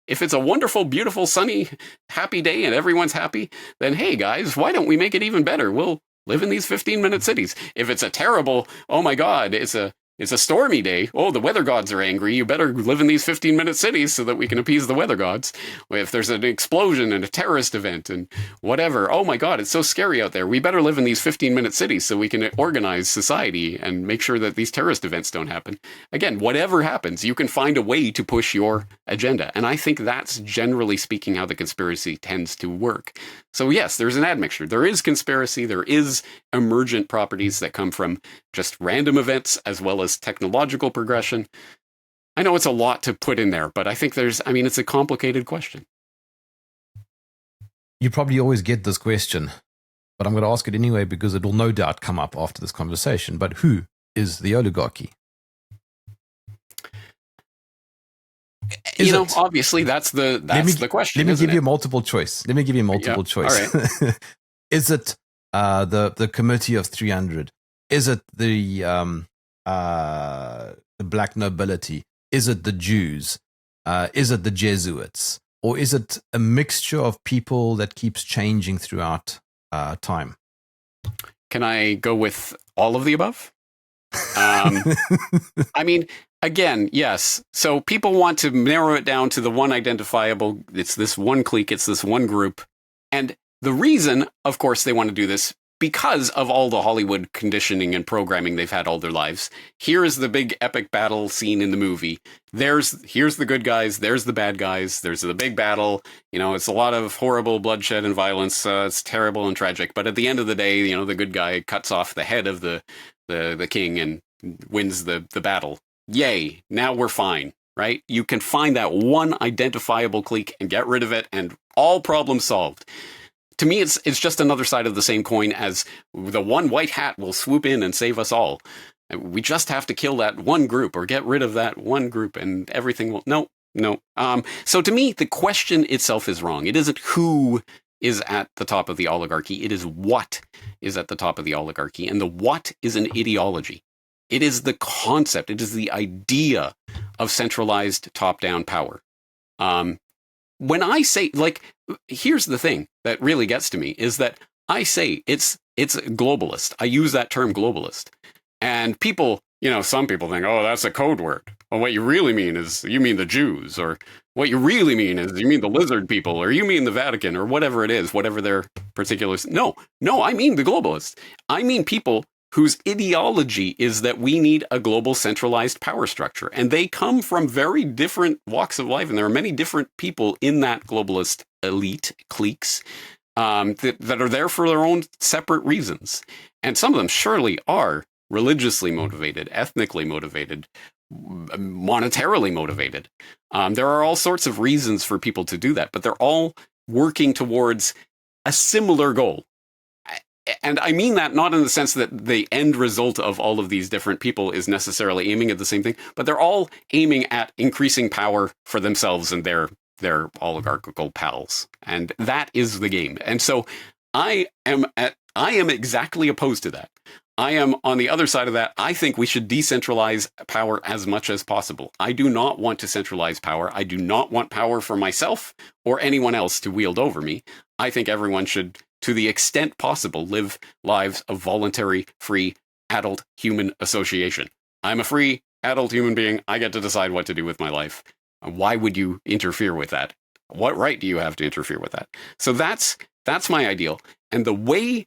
if it's a wonderful, beautiful, sunny, happy day and everyone's happy, then hey guys, why don't we make it even better? We'll live in these 15-minute cities. If it's a terrible, oh my God, it's a it's a stormy day. Oh, the weather gods are angry. You better live in these 15-minute cities so that we can appease the weather gods. If there's an explosion and a terrorist event and whatever, oh my God, it's so scary out there. We better live in these 15-minute cities so we can organize society and make sure that these terrorist events don't happen. Again, whatever happens, you can find a way to push your agenda. And I think that's generally speaking how the conspiracy tends to work. So yes, there's an admixture. There is conspiracy. There is emergent properties that come from just random events as well as technological progression. I know it's a lot to put in there, but I think it's a complicated question. You probably always get this question, but I'm going to ask it anyway because it will no doubt come up after this conversation. But who is the oligarchy? Obviously that's the question. Let me give you multiple choice. Choice. Right. Is it the Committee of 300? Is it the black nobility? Is it the Jews? Is it the Jesuits? Or is it a mixture of people that keeps changing throughout time? Can I go with all of the above? Again, yes. So people want to narrow it down to the one identifiable. It's this one clique. It's this one group. And the reason, of course, they want to do this because of all the Hollywood conditioning and programming they've had all their lives. Here is the big epic battle scene in the movie. Here's the good guys. There's the bad guys. There's the big battle. It's a lot of horrible bloodshed and violence. It's terrible and tragic. But at the end of the day, the good guy cuts off the head of the king and wins the battle. Yay. Now we're fine, right? You can find that one identifiable clique and get rid of it and all problems solved. To me, it's just another side of the same coin as the one white hat will swoop in and save us all. We just have to kill that one group or get rid of that one group and everything will... No. So to me, the question itself is wrong. It isn't who is at the top of the oligarchy. It is what is at the top of the oligarchy. And the what is an ideology. It is the concept. It is the idea of centralized top-down power. When I say, here's the thing that really gets to me is that I say it's globalist. I use that term globalist. And people, some people think, oh, that's a code word. Well, what you really mean is you mean the Jews, or what you really mean is you mean the lizard people, or you mean the Vatican, or whatever it is, whatever their particular... No, I mean the globalists. I mean people whose ideology is that we need a global centralized power structure. And they come from very different walks of life. And there are many different people in that globalist elite cliques that are there for their own separate reasons. And some of them surely are religiously motivated, ethnically motivated, monetarily motivated. There are all sorts of reasons for people to do that, but they're all working towards a similar goal. And I mean that not in the sense that the end result of all of these different people is necessarily aiming at the same thing, but they're all aiming at increasing power for themselves and their oligarchical pals. And that is the game. And so I am exactly opposed to that. I am on the other side of that. I think we should decentralize power as much as possible. I do not want to centralize power. I do not want power for myself or anyone else to wield over me. I think everyone should, to the extent possible, live lives of voluntary, free, adult human association. I'm a free, adult human being. I get to decide what to do with my life. Why would you interfere with that? What right do you have to interfere with that? So that's my ideal. And the way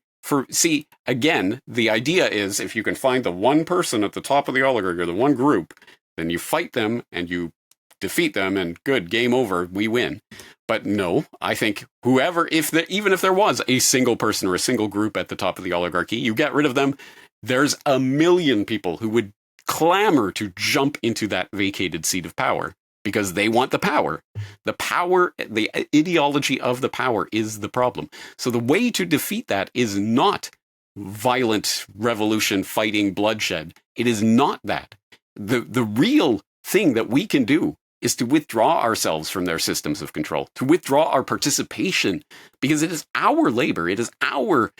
again, the idea is if you can find the one person at the top of the oligarchy or the one group, then you fight them and you defeat them and good, game over, we win. But no, I think even if there was a single person or a single group at the top of the oligarchy, you get rid of them, there's a million people who would clamor to jump into that vacated seat of power because they want the power. The power, the ideology of the power is the problem. So the way to defeat that is not violent revolution, fighting, bloodshed. It is not that. The real thing that we can do is to withdraw ourselves from their systems of control, to withdraw our participation, because it is our labor, it is our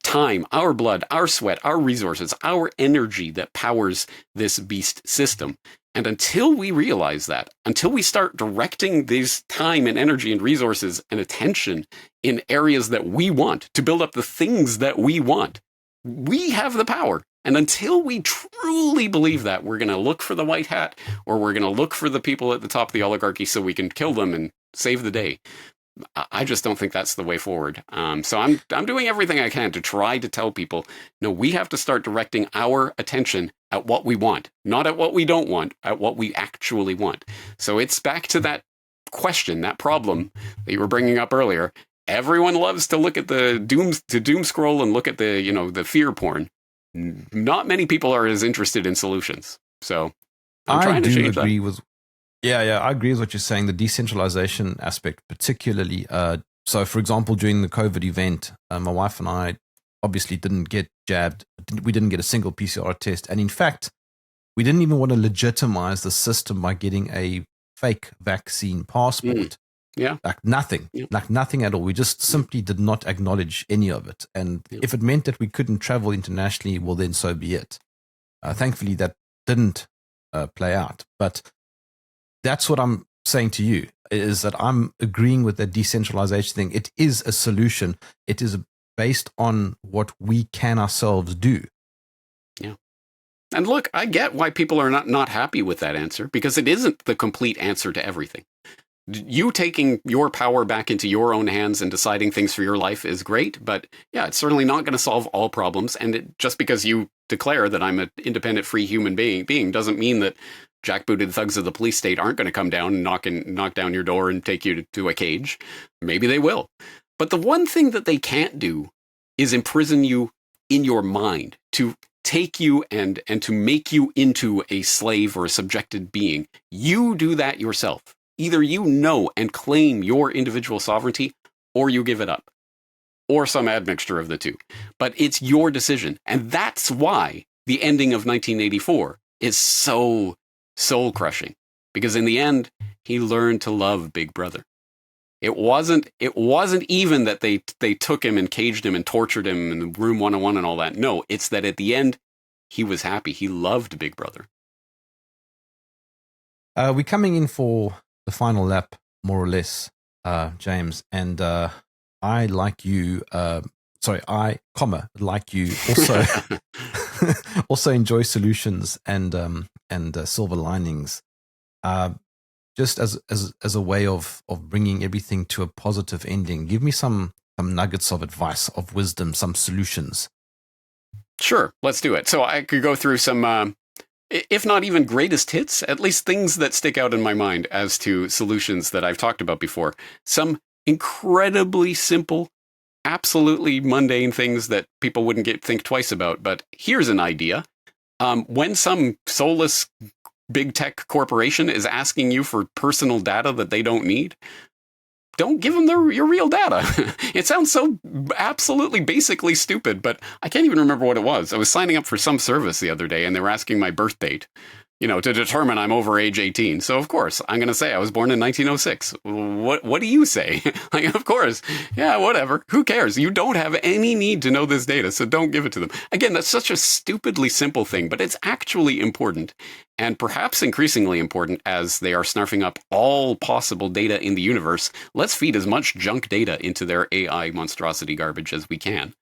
time, our blood, our sweat, our resources, our energy that powers this beast system. And until we realize that, until we start directing this time and energy and resources and attention in areas that we want to build up the things that we want, we have the power. And until we truly believe that, we're going to look for the white hat, or we're going to look for the people at the top of the oligarchy so we can kill them and save the day. I just don't think that's the way forward. So I'm doing everything I can to try to tell people, no, we have to start directing our attention at what we want, not at what we don't want, at what we actually want. So it's back to that question, that problem that you were bringing up earlier. Everyone loves to look at the doom scroll and look at the fear porn. Not many people are as interested in solutions. So I'm trying to change that. I agree with what you're saying. The decentralization aspect, particularly. So, for example, during the COVID event, my wife and I obviously didn't get jabbed. We didn't get a single PCR test. And in fact, we didn't even want to legitimize the system by getting a fake vaccine passport. Yeah. Like nothing at all. We just simply did not acknowledge any of it. And if it meant that we couldn't travel internationally, well, then so be it. Thankfully, that didn't play out. But that's what I'm saying to you, is that I'm agreeing with the decentralization thing. It is a solution. It is based on what we can ourselves do. Yeah. And look, I get why people are not happy with that answer, because it isn't the complete answer to everything. You taking your power back into your own hands and deciding things for your life is great, but yeah, it's certainly not going to solve all problems. And just because you declare that I'm an independent, free human being doesn't mean that jackbooted thugs of the police state aren't going to come down and knock down your door and take you to a cage. Maybe they will. But the one thing that they can't do is imprison you in your mind, to take you and to make you into a slave or a subjected being. You do that yourself. Either you know and claim your individual sovereignty, or you give it up, or some admixture of the two. But it's your decision. And that's why the ending of 1984 is so soul-crushing. Because in the end, he learned to love Big Brother. It wasn't even that they took him and caged him and tortured him in room 101 and all that. No, it's that at the end, he was happy. He loved Big Brother. We're coming in for the final lap, more or less, James. And I, like you, like you, also also enjoy solutions and silver linings. Just as a way of bringing everything to a positive ending, give me some nuggets of advice, of wisdom, some solutions. Sure, let's do it. So I could go through some, if not even greatest hits, at least things that stick out in my mind as to solutions that I've talked about before. Some incredibly simple, absolutely mundane things that people wouldn't think twice about. But here's an idea. When some soulless big tech corporation is asking you for personal data that they don't need, don't give them your real data. It sounds so absolutely basically stupid, but I can't even remember what it was. I was signing up for some service the other day, and they were asking my birth date, to determine I'm over age 18. So, of course, I'm going to say I was born in 1906. What do you say? Like, of course. Yeah, whatever. Who cares? You don't have any need to know this data, so don't give it to them. Again, that's such a stupidly simple thing, but it's actually important, and perhaps increasingly important as they are snarfing up all possible data in the universe. Let's feed as much junk data into their AI monstrosity garbage as we can.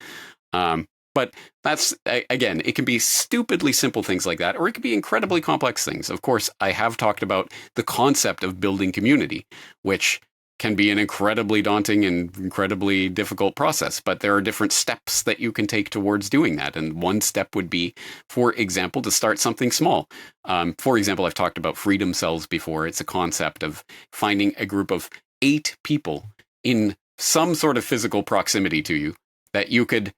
But that's, again, it can be stupidly simple things like that, or it can be incredibly complex things. Of course, I have talked about the concept of building community, which can be an incredibly daunting and incredibly difficult process. But there are different steps that you can take towards doing that. And one step would be, for example, to start something small. For example, I've talked about freedom cells before. It's a concept of finding a group of 8 people in some sort of physical proximity to you that you could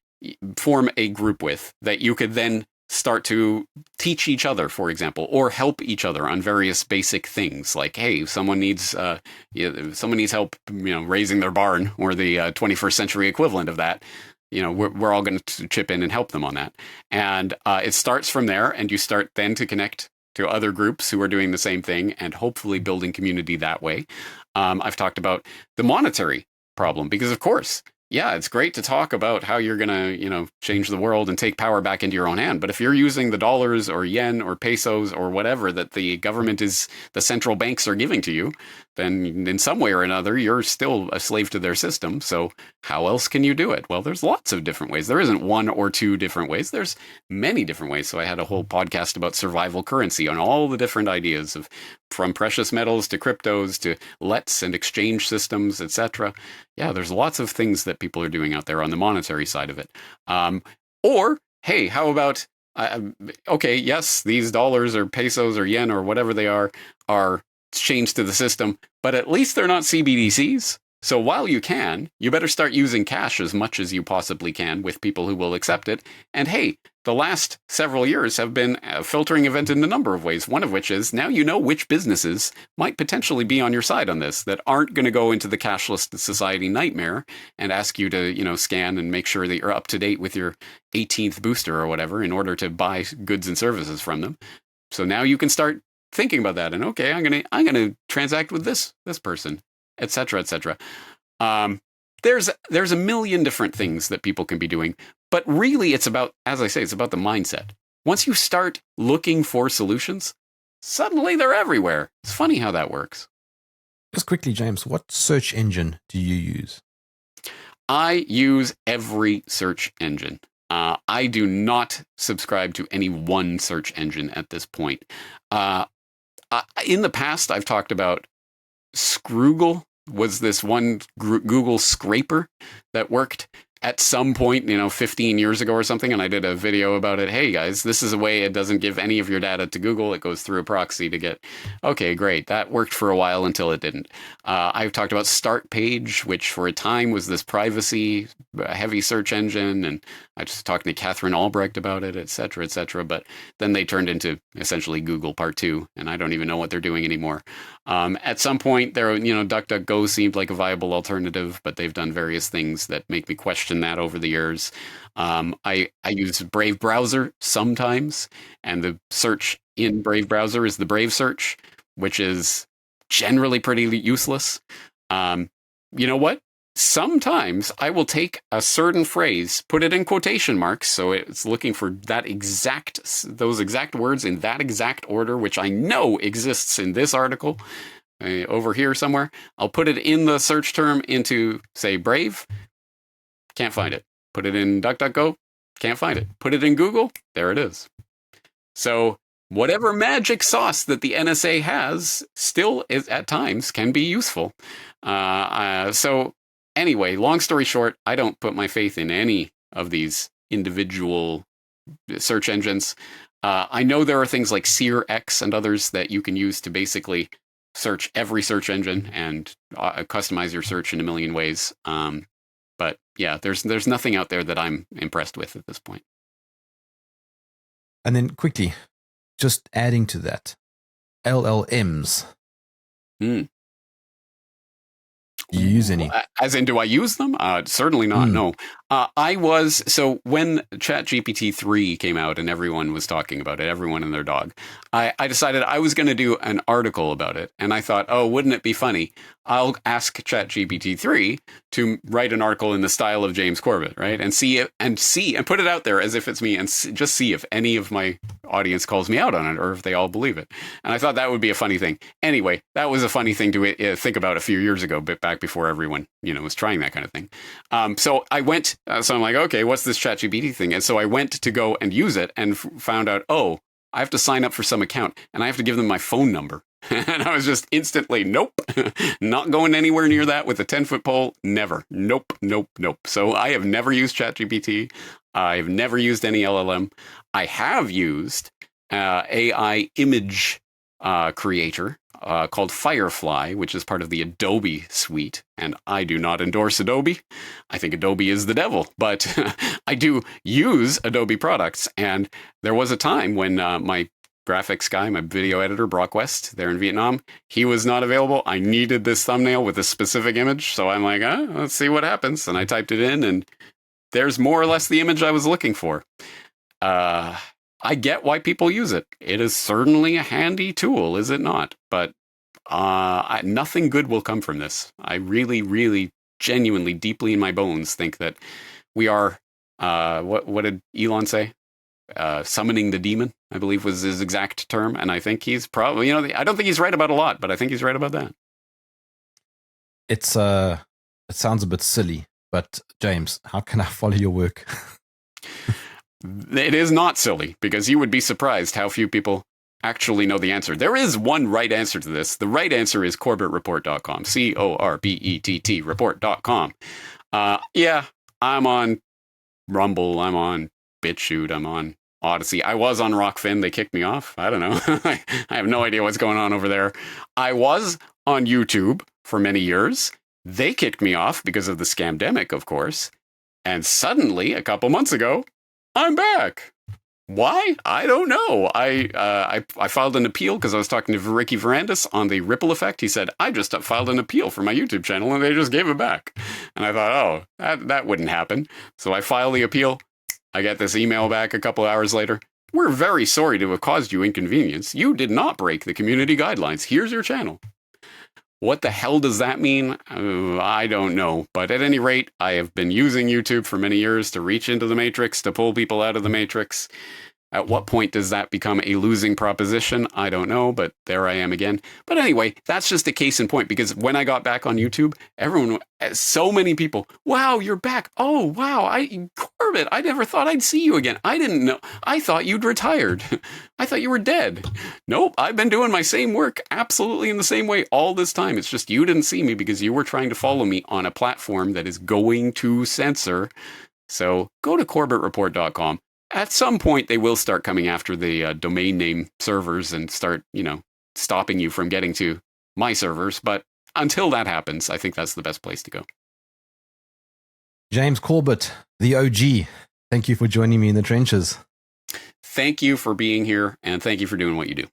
form a group with, that you could then start to teach each other, for example, or help each other on various basic things. Like, hey, someone needs help, raising their barn, or the 21st century equivalent of that. We're all going to chip in and help them on that. And it starts from there, and you start then to connect to other groups who are doing the same thing, and hopefully building community that way. I've talked about the monetary problem, because of course, yeah, it's great to talk about how you're going to, change the world and take power back into your own hand. But if you're using the dollars or yen or pesos or whatever that the government the central banks are giving to you, then in some way or another, you're still a slave to their system. So how else can you do it? Well, there's lots of different ways. There isn't one or two different ways. There's many different ways. So I had a whole podcast about survival currency on all the different ideas of from precious metals to cryptos to lets and exchange systems, etc. Yeah, there's lots of things that people are doing out there on the monetary side of it. Or, hey, how about, okay, yes, these dollars or pesos or yen or whatever they are changed to the system, but at least they're not CBDCs. So while you can, you better start using cash as much as you possibly can with people who will accept it. And hey, the last several years have been a filtering event in a number of ways, one of which is now you know which businesses might potentially be on your side on this that aren't going to go into the cashless society nightmare and ask you to, scan and make sure that you're up to date with your 18th booster or whatever in order to buy goods and services from them. So now you can start thinking about that and okay, I'm gonna transact with this person, etc., etc. There's a million different things that people can be doing, but really it's about, as I say, it's about the mindset. Once you start looking for solutions, suddenly they're everywhere. It's funny how that works. Just quickly, James, what search engine do you use? I use every search engine. I do not subscribe to any one search engine at this point. In the past, I've talked about Scroogle was this one Google scraper that worked at some point, 15 years ago or something. And I did a video about it. Hey guys, this is a way it doesn't give any of your data to Google. It goes through a proxy to get, okay, great. That worked for a while until it didn't. I've talked about Start Page, which for a time was this privacy heavy search engine. And I just talked to Catherine Albrecht about it, et cetera, et cetera. But then they turned into essentially Google Part 2. And I don't even know what they're doing anymore. At some point there, DuckDuckGo seemed like a viable alternative, but they've done various things that make me question that over the years. I use Brave browser sometimes, and the search in Brave browser is the Brave search, which is generally pretty useless. You know what? Sometimes I will take a certain phrase, put it in quotation marks, so it's looking for those exact words in that exact order, which I know exists in this article over here somewhere. I'll put it in the search term into, say, Brave. Can't find it. Put it in DuckDuckGo. Can't find it. Put it in Google. There it is. So whatever magic sauce that the NSA has still is, at times can be useful. So anyway, long story short, I don't put my faith in any of these individual search engines. I know there are things like SeerX and others that you can use to basically search every search engine and customize your search in a million ways. But yeah, there's nothing out there that I'm impressed with at this point. And then quickly, just adding to that, LLMs. Do you use any? As in, do I use them? Certainly not, no. So when ChatGPT 3 came out and everyone was talking about it, everyone and their dog, I decided I was going to do an article about it. And I thought, oh, wouldn't it be funny? I'll ask ChatGPT 3 to write an article in the style of James Corbett, right? And put it out there as if it's me and just see if any of my audience calls me out on it or if they all believe it. And I thought that would be a funny thing. Anyway, that was a funny thing to think about a few years ago, but back before everyone, was trying that kind of thing. So I went, so I'm like, okay, what's this ChatGPT thing? And so I went to go and use it and found out, oh, I have to sign up for some account and I have to give them my phone number. And I was just instantly, nope, not going anywhere near that with a 10-foot pole. Never. Nope. So I have never used ChatGPT. I've never used any LLM. I have used AI image creator called Firefly, which is part of the Adobe suite. And I do not endorse Adobe. I think Adobe is the devil, but I do use Adobe products. And there was a time when my graphics guy, my video editor, Brock West, there in Vietnam, he was not available. I needed this thumbnail with a specific image. So I'm like, let's see what happens. And I typed it in and there's more or less the image I was looking for. I get why people use it. It is certainly a handy tool, is it not? But nothing good will come from this. I really, really, genuinely, deeply in my bones think that we are, what did Elon say? Summoning the demon, I believe was his exact term. And I think he's probably, I don't think he's right about a lot, but I think he's right about that. it sounds a bit silly, but James, how can I follow your work? It is not silly, because you would be surprised how few people actually know the answer. There is one right answer to this. The right answer is corbettreport.com. CORBETT report.com. Yeah, I'm on Rumble. I'm on BitChute. I'm on Odyssey. I was on Rockfin. They kicked me off. I don't know. I have no idea what's going on over there. I was on YouTube for many years. They kicked me off because of the scamdemic, of course. And suddenly, a couple months ago, I'm back. Why? I don't know. I filed an appeal because I was talking to Ricky Varandas on the Ripple effect. He said, I just filed an appeal for my YouTube channel and they just gave it back. And I thought, oh, that wouldn't happen. So I file the appeal. I get this email back a couple hours later. We're very sorry to have caused you inconvenience. You did not break the community guidelines. Here's your channel. What the hell does that mean? I don't know. But at any rate, I have been using YouTube for many years to reach into the matrix, to pull people out of the matrix. At what point does that become a losing proposition? I don't know, but there I am again. But anyway, that's just a case in point, because when I got back on YouTube, so many people, wow, you're back. Oh, wow, Corbett, I never thought I'd see you again. I didn't know. I thought you'd retired. I thought you were dead. Nope, I've been doing my same work absolutely in the same way all this time. It's just you didn't see me because you were trying to follow me on a platform that is going to censor. So go to corbettreport.com. At some point, they will start coming after the domain name servers and start, stopping you from getting to my servers. But until that happens, I think that's the best place to go. James Corbett, the OG, thank you for joining me in the trenches. Thank you for being here, and thank you for doing what you do.